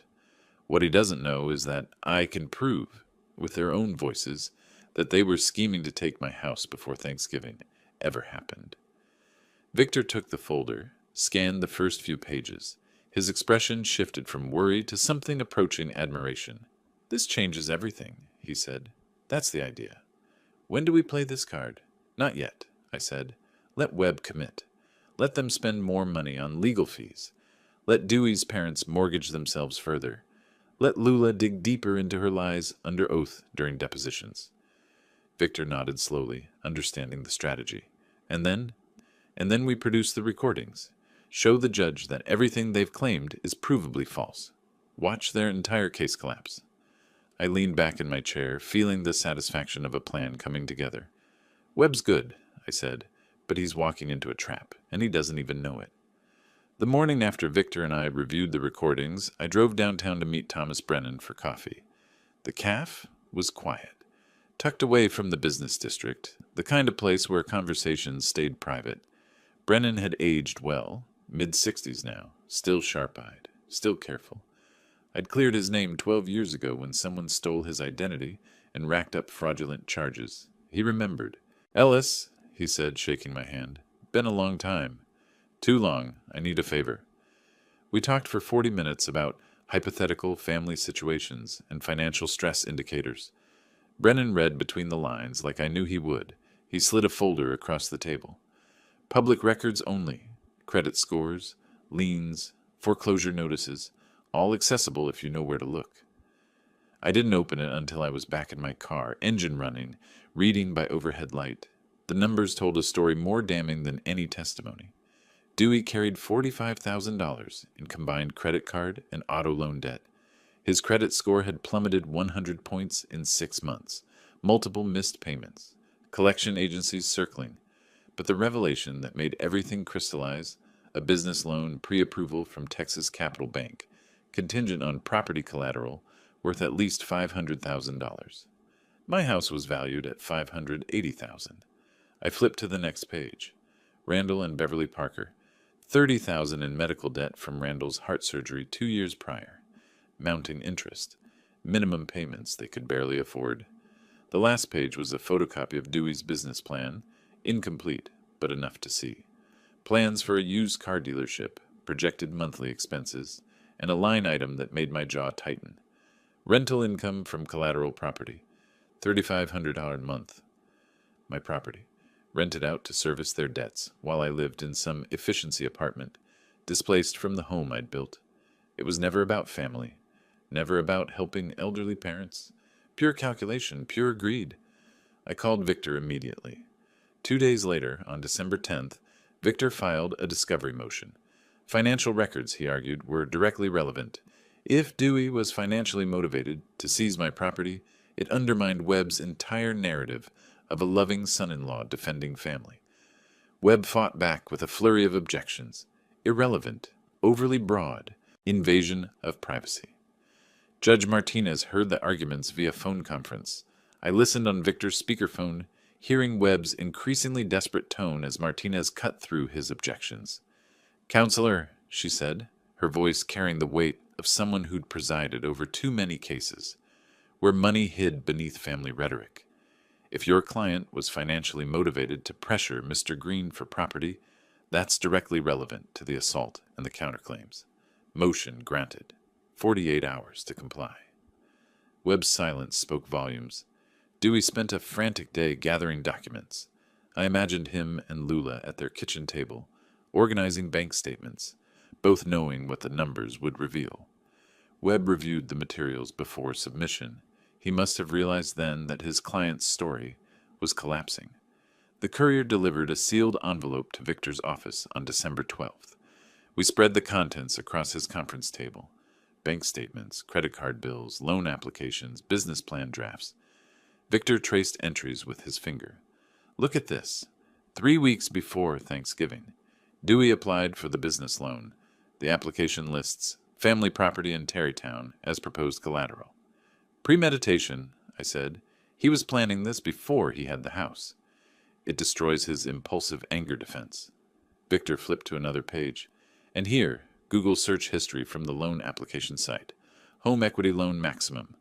What he doesn't know is that I can prove, with their own voices, that they were scheming to take my house before Thanksgiving ever happened. Victor took the folder, scanned the first few pages. His expression shifted from worry to something approaching admiration. This changes everything, he said. That's the idea. When do we play this card? Not yet, I said. Let Webb commit. Let them spend more money on legal fees. Let Dewey's parents mortgage themselves further. Let Lula dig deeper into her lies under oath during depositions. Victor nodded slowly, understanding the strategy. And then we produce the recordings. Show the judge that everything they've claimed is provably false. Watch their entire case collapse. I leaned back in my chair, feeling the satisfaction of a plan coming together. Webb's good, I said, but he's walking into a trap, and he doesn't even know it. The morning after Victor and I reviewed the recordings, I drove downtown to meet Thomas Brennan for coffee. The cafe was quiet, tucked away from the business district, the kind of place where conversations stayed private. Brennan had aged well, mid-60s now, still sharp-eyed, still careful. I'd cleared his name 12 years ago when someone stole his identity and racked up fraudulent charges. He remembered. Ellis, he said, shaking my hand. Been a long time. Too long. I need a favor. We talked for 40 minutes about hypothetical family situations and financial stress indicators. Brennan read between the lines like I knew he would. He slid a folder across the table. Public records only. Credit scores, liens, foreclosure notices, all accessible if you know where to look. I didn't open it until I was back in my car, engine running, reading by overhead light. The numbers told a story more damning than any testimony. Dewey carried $45,000 in combined credit card and auto loan debt. His credit score had plummeted 100 points in 6 months, multiple missed payments, collection agencies circling. But the revelation that made everything crystallize, a business loan pre-approval from Texas Capital Bank, contingent on property collateral worth at least $500,000. My house was valued at $580,000. I flipped to the next page. Randall and Beverly Parker, $30,000 in medical debt from Randall's heart surgery 2 years prior. Mounting interest. Minimum payments they could barely afford. The last page was a photocopy of Dewey's business plan, incomplete, but enough to see. Plans for a used car dealership, projected monthly expenses, and a line item that made my jaw tighten. Rental income from collateral property, $3,500 a month. My property, rented out to service their debts while I lived in some efficiency apartment, displaced from the home I'd built. It was never about family, never about helping elderly parents. Pure calculation, pure greed. I called Victor immediately. 2 days later, on December 10th, Victor filed a discovery motion. Financial records, he argued, were directly relevant. If Dewey was financially motivated to seize my property, it undermined Webb's entire narrative of a loving son-in-law defending family. Webb fought back with a flurry of objections. Irrelevant, overly broad, invasion of privacy. Judge Martinez heard the arguments via phone conference. I listened on Victor's speakerphone, hearing Webb's increasingly desperate tone as Martinez cut through his objections. "Counselor," she said, her voice carrying the weight of someone who'd presided over too many cases, where money hid beneath family rhetoric. If your client was financially motivated to pressure Mr. Green for property, that's directly relevant to the assault and the counterclaims. Motion granted. 48 hours to comply. Webb's silence spoke volumes. Dewey spent a frantic day gathering documents. I imagined him and Lula at their kitchen table, organizing bank statements, both knowing what the numbers would reveal. Webb reviewed the materials before submission. He must have realized then that his client's story was collapsing. The courier delivered a sealed envelope to Victor's office on December 12th. We spread the contents across his conference table. Bank statements, credit card bills, loan applications, business plan drafts. Victor traced entries with his finger. Look at this. 3 weeks before Thanksgiving, Dewey applied for the business loan. The application lists family property in Tarrytown as proposed collateral. Premeditation, I said. He was planning this before he had the house. It destroys his impulsive anger defense. Victor flipped to another page. And here, Google search history from the loan application site. Home equity loan maximum.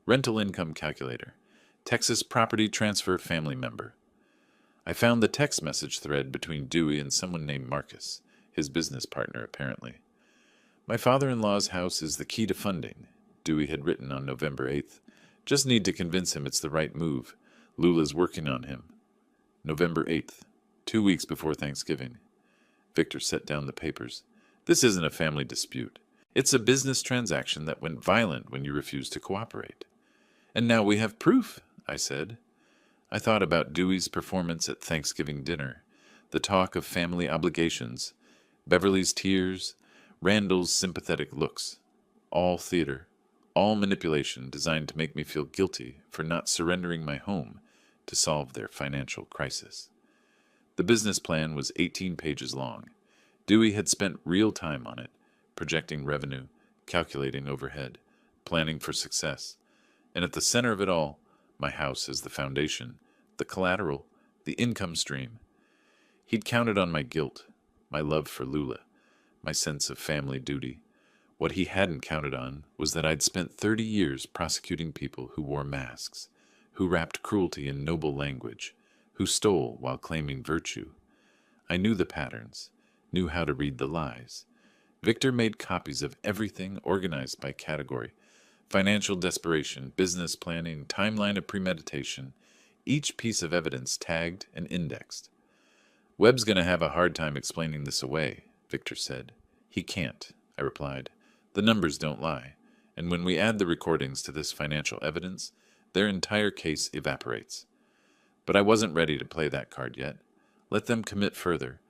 Rental income calculator. Texas property transfer family member. I found the text message thread between Dewey and someone named Marcus, his business partner apparently. My father-in-law's house is the key to funding, Dewey had written on November 8th. Just need to convince him it's the right move. Lula's working on him. November 8th, 2 weeks before Thanksgiving. Victor set down the papers. This isn't a family dispute. It's a business transaction that went violent when you refused to cooperate. And now we have proof, I said. I thought about Dewey's performance at Thanksgiving dinner, the talk of family obligations, Beverly's tears, Randall's sympathetic looks. All theater, all manipulation designed to make me feel guilty for not surrendering my home to solve their financial crisis. The business plan was 18 pages long. Dewey had spent real time on it, projecting revenue, calculating overhead, planning for success. And at the center of it all, my house as the foundation, the collateral, the income stream. He'd counted on my guilt, my love for Lula, my sense of family duty. What he hadn't counted on was that I'd spent 30 years prosecuting people who wore masks, who wrapped cruelty in noble language, who stole while claiming virtue. I knew the patterns, knew how to read the lies. Victor made copies of everything organized by category: financial desperation, business planning, timeline of premeditation, each piece of evidence tagged and indexed. Webb's going to have a hard time explaining this away, Victor said. He can't, I replied. The numbers don't lie, and when we add the recordings to this financial evidence, their entire case evaporates. But I wasn't ready to play that card yet. Let them commit further.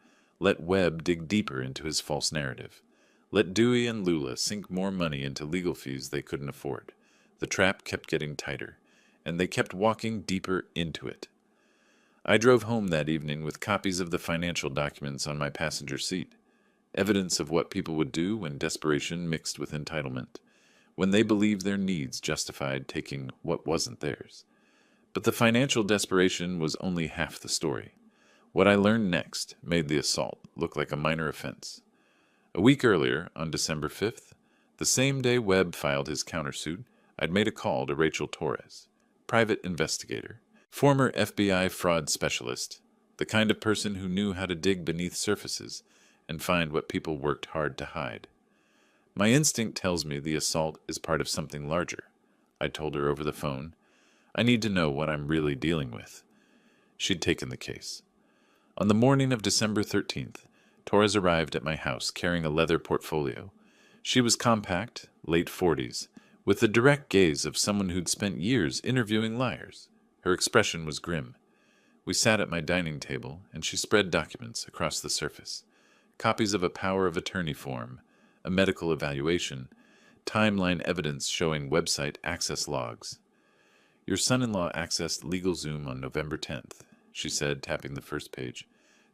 Let Webb dig deeper into his false narrative. Let Dewey and Lula sink more money into legal fees they couldn't afford. The trap kept getting tighter, and they kept walking deeper into it. I drove home that evening with copies of the financial documents on my passenger seat, evidence of what people would do when desperation mixed with entitlement, when they believed their needs justified taking what wasn't theirs. But the financial desperation was only half the story. What I learned next made the assault look like a minor offense. A week earlier, on December 5th, the same day Webb filed his countersuit, I'd made a call to Rachel Torres, private investigator, former FBI fraud specialist, the kind of person who knew how to dig beneath surfaces and find what people worked hard to hide. My instinct tells me the assault is part of something larger. I told her over the phone. I need to know what I'm really dealing with. She'd taken the case. On the morning of December 13th, Torres arrived at my house carrying a leather portfolio. She was compact, late 40s, with the direct gaze of someone who'd spent years interviewing liars. Her expression was grim. We sat at my dining table, and she spread documents across the surface. Copies of a power of attorney form, a medical evaluation, timeline evidence showing website access logs. Your son-in-law accessed LegalZoom on November 10th, she said, tapping the first page.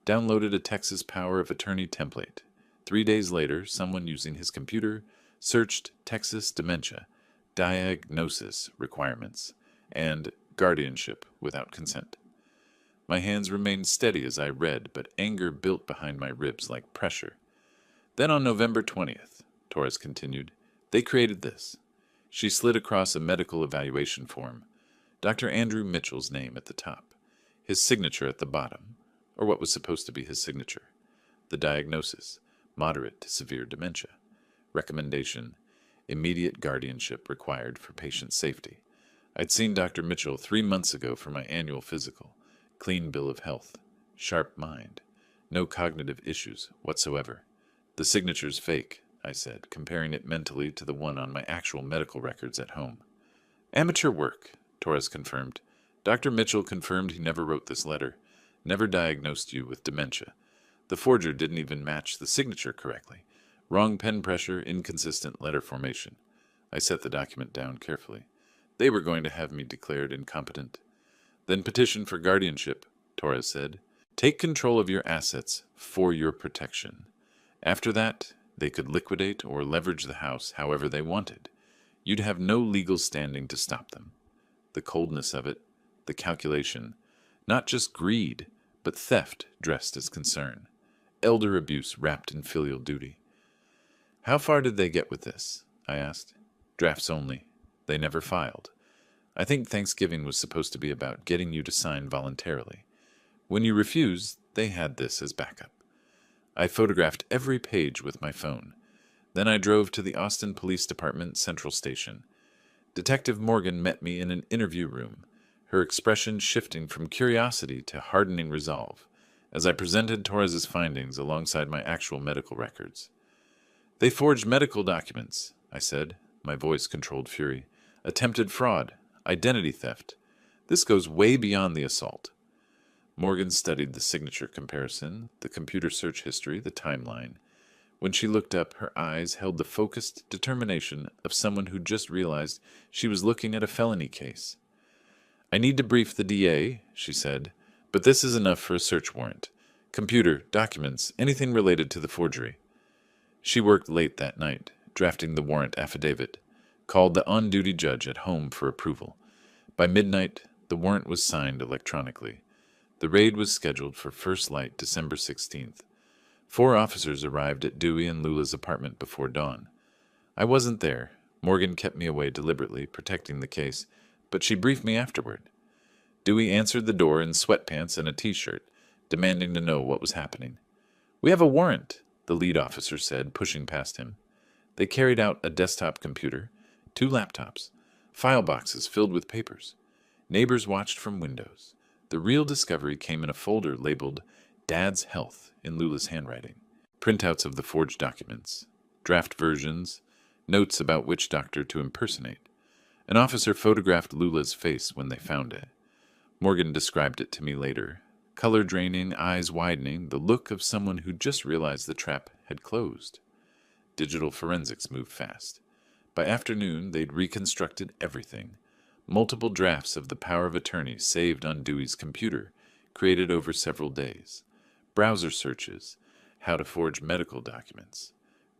Downloaded a Texas power of attorney template. 3 days later, someone using his computer searched Texas dementia, diagnosis requirements, and guardianship without consent. My hands remained steady as I read, but anger built behind my ribs like pressure. Then on November 20th, Torres continued, they created this. She slid across a medical evaluation form. Dr. Andrew Mitchell's name at the top, his signature at the bottom, or what was supposed to be his signature. The diagnosis, moderate to severe dementia. Recommendation, immediate guardianship required for patient safety. I'd seen Dr. Mitchell 3 months ago for my annual physical. Clean bill of health. Sharp mind. No cognitive issues whatsoever. The signature's fake, I said, comparing it mentally to the one on my actual medical records at home. Amateur work, Torres confirmed. Dr. Mitchell confirmed he never wrote this letter, never diagnosed you with dementia. The forger didn't even match the signature correctly. Wrong pen pressure, inconsistent letter formation. I set the document down carefully. They were going to have me declared incompetent. Then petition for guardianship, Torres said. Take control of your assets for your protection. After that, they could liquidate or leverage the house however they wanted. You'd have no legal standing to stop them. The coldness of it, the calculation, not just greed, but theft dressed as concern. Elder abuse wrapped in filial duty. How far did they get with this? I asked. Drafts only. They never filed. I think Thanksgiving was supposed to be about getting you to sign voluntarily. When you refused, they had this as backup. I photographed every page with my phone. Then I drove to the Austin Police Department Central Station. Detective Morgan met me in an interview room, her expression shifting from curiosity to hardening resolve, as I presented Torres's findings alongside my actual medical records. They forged medical documents, I said, my voice-controlled fury. Attempted fraud, identity theft. This goes way beyond the assault. Morgan studied the signature comparison, the computer search history, the timeline. When she looked up, her eyes held the focused determination of someone who just realized she was looking at a felony case. I need to brief the DA, she said, but this is enough for a search warrant. Computer, documents, anything related to the forgery. She worked late that night, drafting the warrant affidavit, called the on-duty judge at home for approval. By midnight, the warrant was signed electronically. The raid was scheduled for first light December 16th. 4 officers arrived at Dewey and Lula's apartment before dawn. I wasn't there. Morgan kept me away deliberately, protecting the case, but she briefed me afterward. Dewey answered the door in sweatpants and a t-shirt, demanding to know what was happening. We have a warrant, the lead officer said, pushing past him. They carried out a desktop computer, 2 laptops, file boxes filled with papers. Neighbors watched from windows. The real discovery came in a folder labeled Dad's Health in Lula's handwriting. Printouts of the forged documents, draft versions, notes about which doctor to impersonate. An officer photographed Lula's face when they found it. Morgan described it to me later. Color draining, eyes widening, the look of someone who just realized the trap had closed. Digital forensics moved fast. By afternoon, they'd reconstructed everything. Multiple drafts of the power of attorney saved on Dewey's computer, created over several days. Browser searches, how to forge medical documents,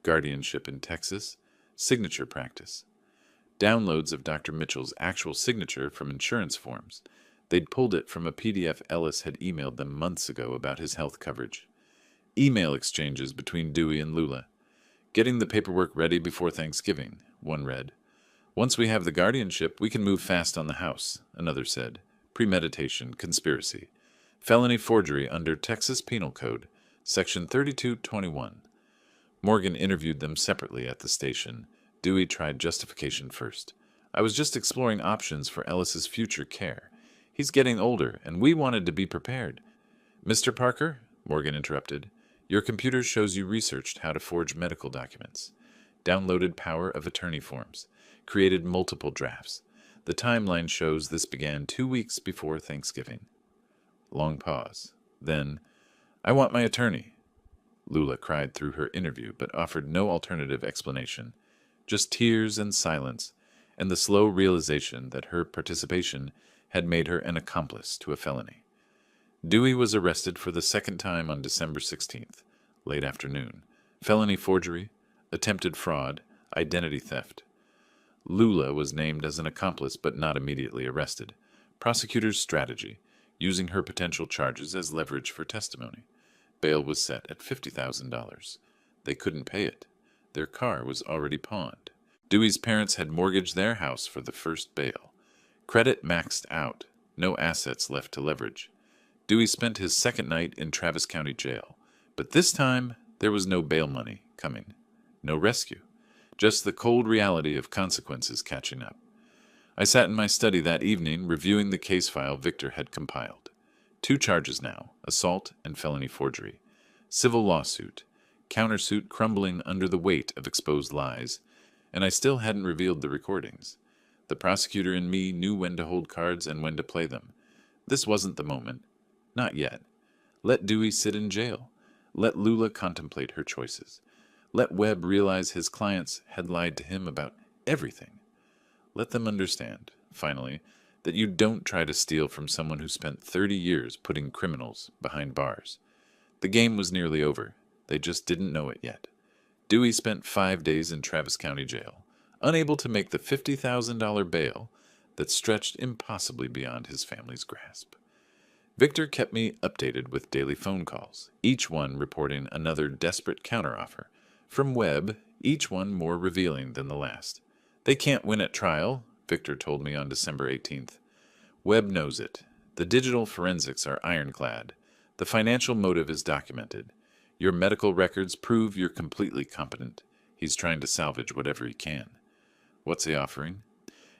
guardianship in Texas, signature practice. Downloads of Dr. Mitchell's actual signature from insurance forms. They'd pulled it from a PDF Ellis had emailed them months ago about his health coverage. Email exchanges between Dewey and Lula. Getting the paperwork ready before Thanksgiving, one read. Once we have the guardianship, we can move fast on the house, another said. Premeditation, conspiracy. Felony forgery under Texas Penal Code, Section 3221. Morgan interviewed them separately at the station. Dewey tried justification first. I was just exploring options for Ellis's future care. He's getting older, and we wanted to be prepared. Mr. Parker, Morgan interrupted, your computer shows you researched how to forge medical documents, downloaded power of attorney forms, created multiple drafts. The timeline shows this began 2 weeks before Thanksgiving. Long pause. Then, I want my attorney. Lula cried through her interview, but offered no alternative explanation. Just tears and silence, and the slow realization that her participation had made her an accomplice to a felony. Dewey was arrested for the second time on December 16th, late afternoon. Felony forgery, attempted fraud, identity theft. Lula was named as an accomplice but not immediately arrested. Prosecutor's strategy, using her potential charges as leverage for testimony. Bail was set at $50,000. They couldn't pay it. Their car was already pawned. Dewey's parents had mortgaged their house for the first bail. Credit maxed out. No assets left to leverage. Dewey spent his second night in Travis County Jail. But this time, there was no bail money coming. No rescue. Just the cold reality of consequences catching up. I sat in my study that evening reviewing the case file Victor had compiled. 2 charges now, assault and felony forgery. Civil lawsuit, countersuit crumbling under the weight of exposed lies, and I still hadn't revealed the recordings. The prosecutor in me knew when to hold cards and when to play them. This wasn't the moment. Not yet. Let Dewey sit in jail. Let Lula contemplate her choices. Let Webb realize his clients had lied to him about everything. Let them understand, finally, that you don't try to steal from someone who spent 30 years putting criminals behind bars. The game was nearly over. They just didn't know it yet. Dewey spent 5 days in Travis County Jail, unable to make the $50,000 bail that stretched impossibly beyond his family's grasp. Victor kept me updated with daily phone calls, each one reporting another desperate counteroffer. From Webb, each one more revealing than the last. They can't win at trial, Victor told me on December 18th. Webb knows it. The digital forensics are ironclad. The financial motive is documented. Your medical records prove you're completely competent. He's trying to salvage whatever he can. What's he offering?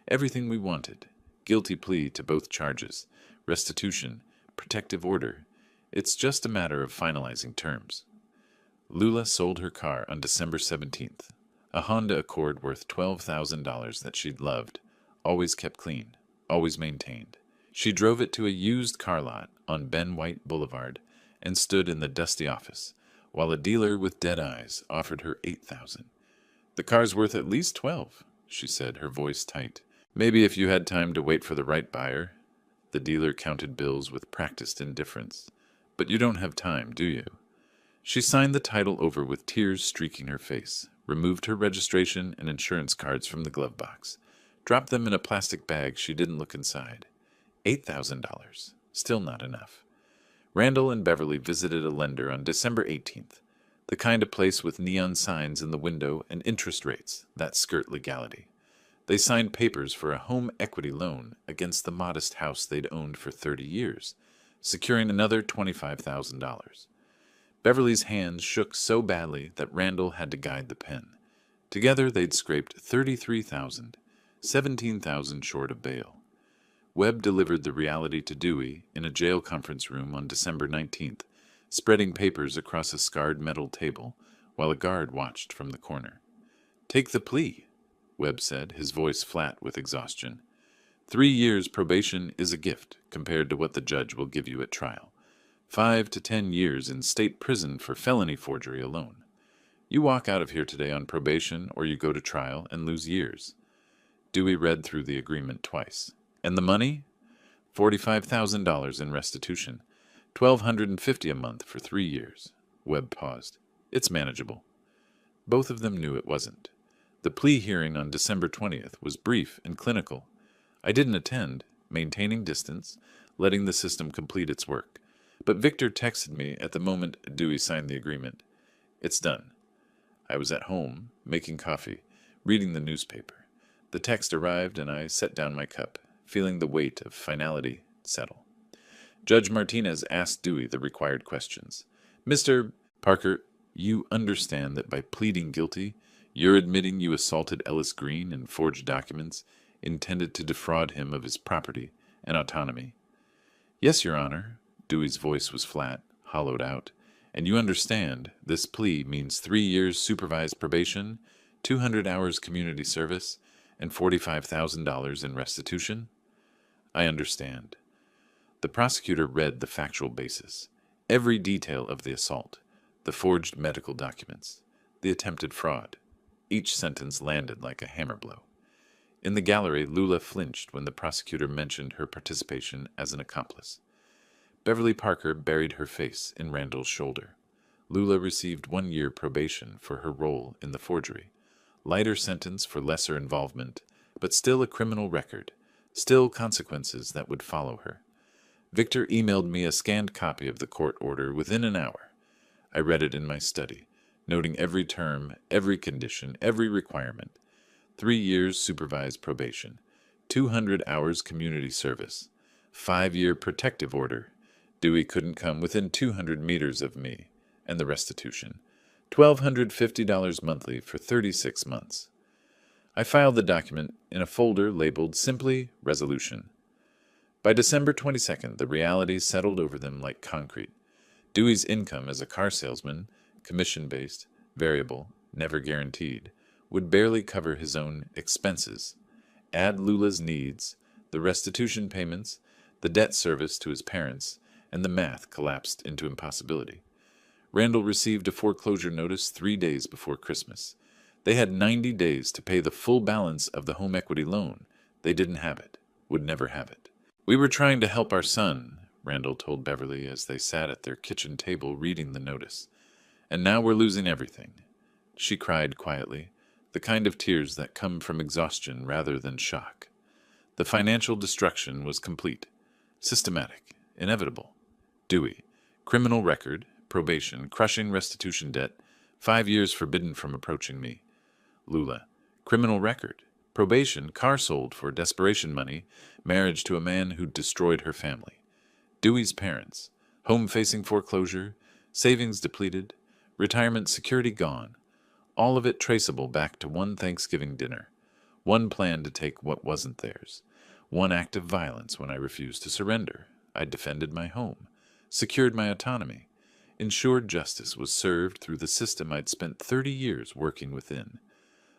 Everything we wanted. Guilty plea to both charges. Restitution. Protective order. It's just a matter of finalizing terms. Lula sold her car on December 17th. A Honda Accord worth $12,000 that she'd loved. Always kept clean. Always maintained. She drove it to a used car lot on Ben White Boulevard and stood in the dusty office, while a dealer with dead eyes offered her $8,000. The car's worth at least $12,000, she said, her voice tight. Maybe if you had time to wait for the right buyer. The dealer counted bills with practiced indifference. But you don't have time, do you? She signed the title over with tears streaking her face, removed her registration and insurance cards from the glove box, dropped them in a plastic bag she didn't look inside. $8,000. Still not enough. Randall and Beverly visited a lender on December 18th, the kind of place with neon signs in the window and interest rates that skirt legality. They signed papers for a home equity loan against the modest house they'd owned for 30 years, securing another $25,000. Beverly's hands shook so badly that Randall had to guide the pen. Together they'd scraped $33,000, $17,000 short of bail. Webb delivered the reality to Dewey in a jail conference room on December 19th, spreading papers across a scarred metal table while a guard watched from the corner. "Take the plea," Webb said, his voice flat with exhaustion. 3 years probation is a gift compared to what the judge will give you at trial. 5 to 10 years in state prison for felony forgery alone. You walk out of here today on probation or you go to trial and lose years. Dewey read through the agreement twice. And the money? $45,000 in restitution. $1,250 a month for 3 years. Webb paused. It's manageable. Both of them knew it wasn't. The plea hearing on December 20th was brief and clinical. I didn't attend, maintaining distance, letting the system complete its work. But Victor texted me at the moment Dewey signed the agreement. It's done. I was at home, making coffee, reading the newspaper. The text arrived and I set down my cup, feeling the weight of finality settle. Judge Martinez asked Dewey the required questions. Mr. Parker, you understand that by pleading guilty, you're admitting you assaulted Ellis Green and forged documents intended to defraud him of his property and autonomy. Yes, Your Honor. Dewey's voice was flat, hollowed out. And you understand this plea means 3 years supervised probation, 200 hours community service, and $45,000 in restitution? I understand. The prosecutor read the factual basis, every detail of the assault, the forged medical documents, the attempted fraud. Each sentence landed like a hammer blow. In the gallery, Lula flinched when the prosecutor mentioned her participation as an accomplice. Beverly Parker buried her face in Randall's shoulder. Lula received 1 year probation for her role in the forgery, lighter sentence for lesser involvement, but still a criminal record, still consequences that would follow her. Victor emailed me a scanned copy of the court order within an hour. I read it in my study, noting every term, every condition, every requirement. 3 years supervised probation, 200 hours community service, 5-year protective order. Dewey couldn't come within 200 meters of me, and the restitution, $1,250 monthly for 36 months. I filed the document in a folder labeled simply Resolution. By December 22nd, the reality settled over them like concrete. Dewey's income as a car salesman, commission-based, variable, never guaranteed, would barely cover his own expenses. Add Lula's needs, the restitution payments, the debt service to his parents, and the math collapsed into impossibility. Randall received a foreclosure notice 3 days before Christmas. They had 90 days to pay the full balance of the home equity loan. They didn't have it, would never have it. We were trying to help our son, Randall told Beverly as they sat at their kitchen table reading the notice. And now we're losing everything. She cried quietly, the kind of tears that come from exhaustion rather than shock. The financial destruction was complete, systematic, inevitable. Dewey, criminal record, probation, crushing restitution debt, 5 years forbidden from approaching me. Lula, criminal record, probation, car sold for desperation money, marriage to a man who destroyed her family. Dewey's parents, home-facing foreclosure, savings depleted, retirement security gone, all of it traceable back to one Thanksgiving dinner, one plan to take what wasn't theirs, one act of violence when I refused to surrender. I defended my home, secured my autonomy, ensured justice was served through the system I'd spent 30 years working within.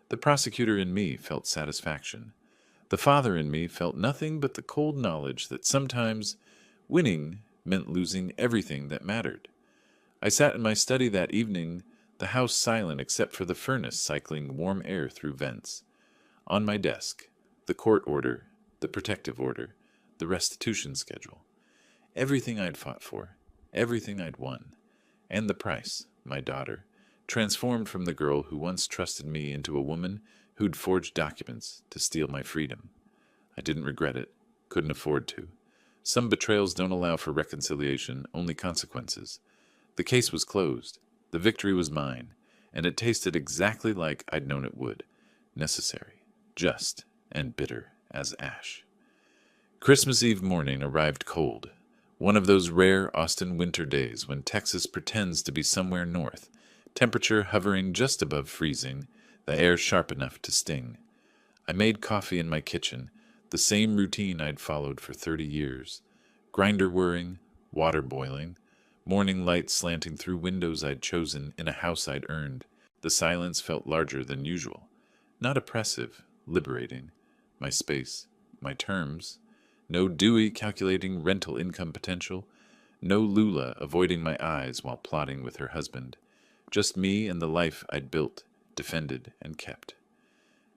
The prosecutor in me felt satisfaction. The father in me felt nothing but the cold knowledge that sometimes winning meant losing everything that mattered. I sat in my study that evening, the house silent except for the furnace cycling warm air through vents. On my desk, the court order, the protective order, the restitution schedule. Everything I'd fought for, everything I'd won. And the price, my daughter, transformed from the girl who once trusted me into a woman who'd forged documents to steal my freedom. I didn't regret it, couldn't afford to. Some betrayals don't allow for reconciliation, only consequences. The case was closed. The victory was mine, and it tasted exactly like I'd known it would. Necessary, just, and bitter as ash. Christmas Eve morning arrived cold. One of those rare Austin winter days when Texas pretends to be somewhere north, temperature hovering just above freezing, the air sharp enough to sting. I made coffee in my kitchen, the same routine I'd followed for 30 years. Grinder whirring, water boiling, morning light slanting through windows I'd chosen in a house I'd earned. The silence felt larger than usual. Not oppressive, liberating. My space, my terms. No Dewey calculating rental income potential. No Lula avoiding my eyes while plotting with her husband. Just me and the life I'd built, defended, and kept.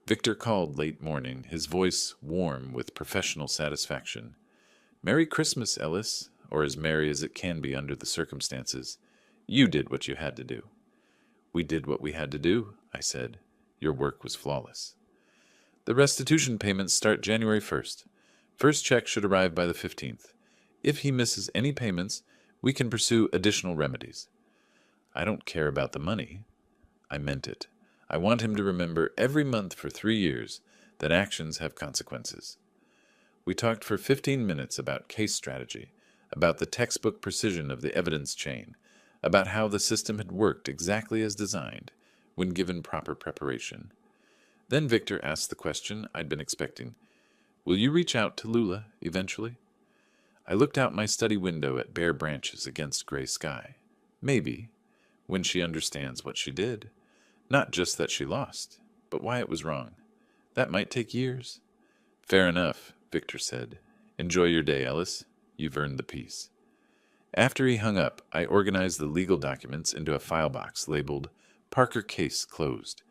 Victor called late morning, his voice warm with professional satisfaction. "Merry Christmas, Ellis," or as merry as it can be under the circumstances. "You did what you had to do." "We did what we had to do," I said. "Your work was flawless." "The restitution payments start January 1st. First check should arrive by the 15th. If he misses any payments, we can pursue additional remedies." "I don't care about the money." I meant it. I want him to remember every month for 3 years that actions have consequences. We talked for 15 minutes about case strategy, about the textbook precision of the evidence chain, about how the system had worked exactly as designed when given proper preparation. Then Victor asked the question I'd been expecting. Will you reach out to Lula eventually? I looked out my study window at bare branches against gray sky. Maybe, when she understands what she did. Not just that she lost, but why it was wrong. That might take years. Fair enough, Victor said. Enjoy your day, Ellis. You've earned the peace. After he hung up, I organized the legal documents into a file box labeled Parker Case Closed,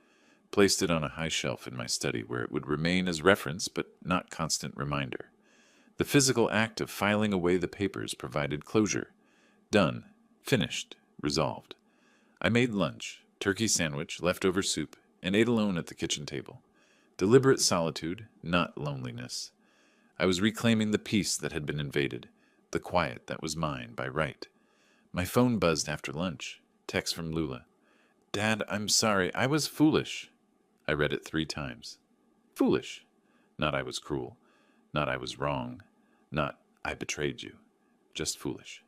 placed it on a high shelf in my study where it would remain as reference but not constant reminder. The physical act of filing away the papers provided closure. Done. Finished. Resolved. I made lunch, turkey sandwich, leftover soup, and ate alone at the kitchen table. Deliberate solitude, not loneliness. I was reclaiming the peace that had been invaded, the quiet that was mine by right. My phone buzzed after lunch. Text from Lula. Dad, I'm sorry. I was foolish. I read it 3 times. Foolish. Not I was cruel. Not I was wrong. Not I betrayed you. Just foolish.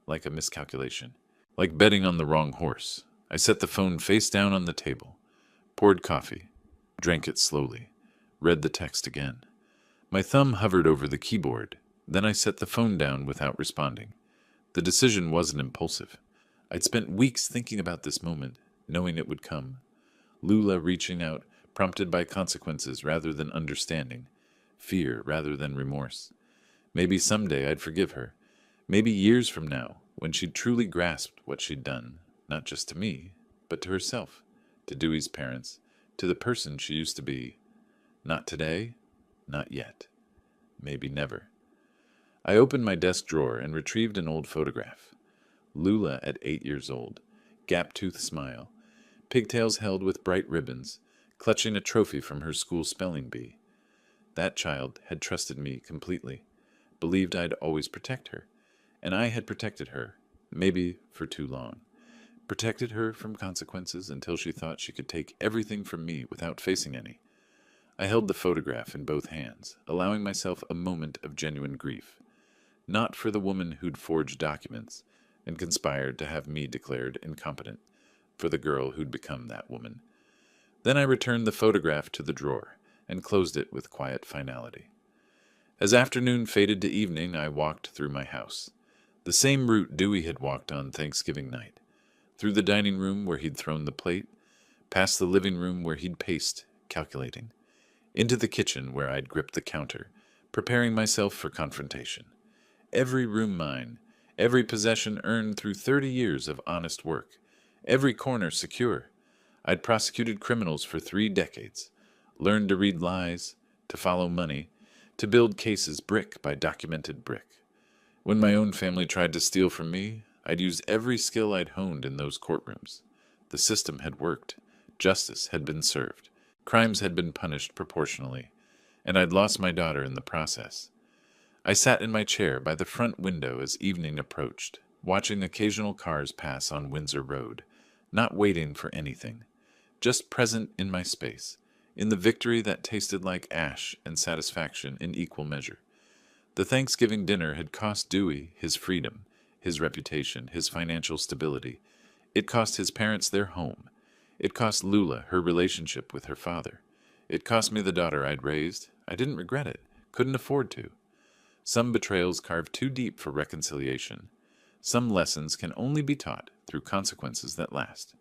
Like a miscalculation. Like betting on the wrong horse. I set the phone face down on the table. Poured coffee. Drank it slowly. Read the text again. My thumb hovered over the keyboard. Then I set the phone down without responding. The decision wasn't impulsive. I'd spent weeks thinking about this moment, knowing it would come. Lula reaching out, prompted by consequences rather than understanding. Fear rather than remorse. Maybe someday I'd forgive her. Maybe years from now, when she'd truly grasped what she'd done, not just to me, but to herself, to Dewey's parents, to the person she used to be. Not today, not yet. Maybe never. I opened my desk drawer and retrieved an old photograph. Lula at 8 years old, gap-toothed smile, pigtails held with bright ribbons, clutching a trophy from her school spelling bee. That child had trusted me completely, believed I'd always protect her, and I had protected her, maybe for too long. Protected her from consequences until she thought she could take everything from me without facing any. I held the photograph in both hands, allowing myself a moment of genuine grief. Not for the woman who'd forged documents and conspired to have me declared incompetent, for the girl who'd become that woman. Then I returned the photograph to the drawer and closed it with quiet finality. As afternoon faded to evening, I walked through my house. The same route Dewey had walked on Thanksgiving night. Through the dining room where he'd thrown the plate, past the living room where he'd paced, calculating, into the kitchen where I'd gripped the counter, preparing myself for confrontation. Every room mine, every possession earned through 30 years of honest work, every corner secure. I'd prosecuted criminals for 3 decades, learned to read lies, to follow money, to build cases brick by documented brick. When my own family tried to steal from me, I'd used every skill I'd honed in those courtrooms. The system had worked. Justice had been served. Crimes had been punished proportionally, and I'd lost my daughter in the process. I sat in my chair by the front window as evening approached, watching occasional cars pass on Windsor Road, not waiting for anything, just present in my space, in the victory that tasted like ash and satisfaction in equal measure. The Thanksgiving dinner had cost Dewey his freedom, his reputation, his financial stability. It cost his parents their home. It cost Lula her relationship with her father. It cost me the daughter I'd raised. I didn't regret it, couldn't afford to. Some betrayals carve too deep for reconciliation. Some lessons can only be taught through consequences that last.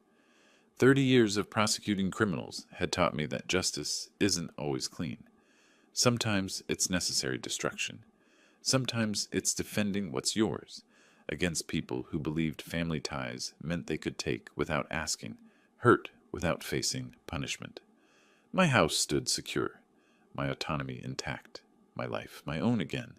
30 years of prosecuting criminals had taught me that justice isn't always clean. Sometimes it's necessary destruction. Sometimes it's defending what's yours against people who believed family ties meant they could take without asking, hurt without facing punishment. My house stood secure, my autonomy intact, my life my own again.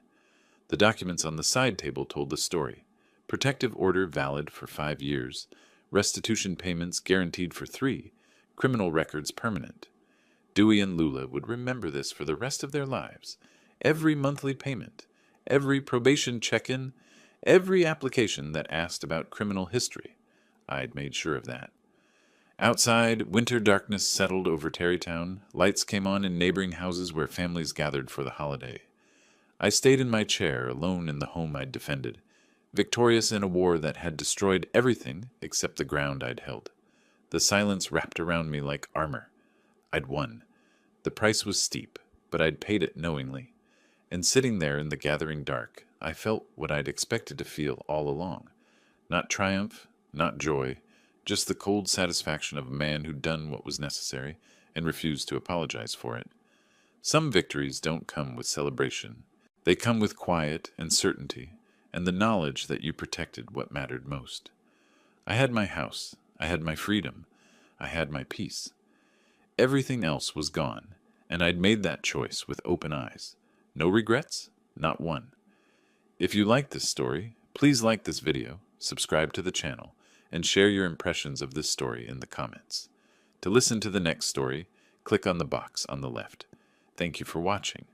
The documents on the side table told the story. Protective order valid for 5 years, restitution payments guaranteed for 3, criminal records permanent. Dewey and Lula would remember this for the rest of their lives. Every monthly payment, every probation check-in, every application that asked about criminal history. I'd made sure of that. Outside, winter darkness settled over Tarrytown. Lights came on in neighboring houses where families gathered for the holiday. I stayed in my chair, alone in the home I'd defended. victorious in a war that had destroyed everything except the ground I'd held. The silence wrapped around me like armor. I'd won. The price was steep, but I'd paid it knowingly. And sitting there in the gathering dark, I felt what I'd expected to feel all along. Not triumph, not joy, just the cold satisfaction of a man who'd done what was necessary and refused to apologize for it. Some victories don't come with celebration. They come with quiet and certainty, and the knowledge that you protected what mattered most. I had my house, I had my freedom, I had my peace. Everything else was gone, and I'd made that choice with open eyes. No regrets, not one. If you like this story, please like this video, subscribe to the channel, and share your impressions of this story in the comments. To listen to the next story, click on the box on the left. Thank you for watching.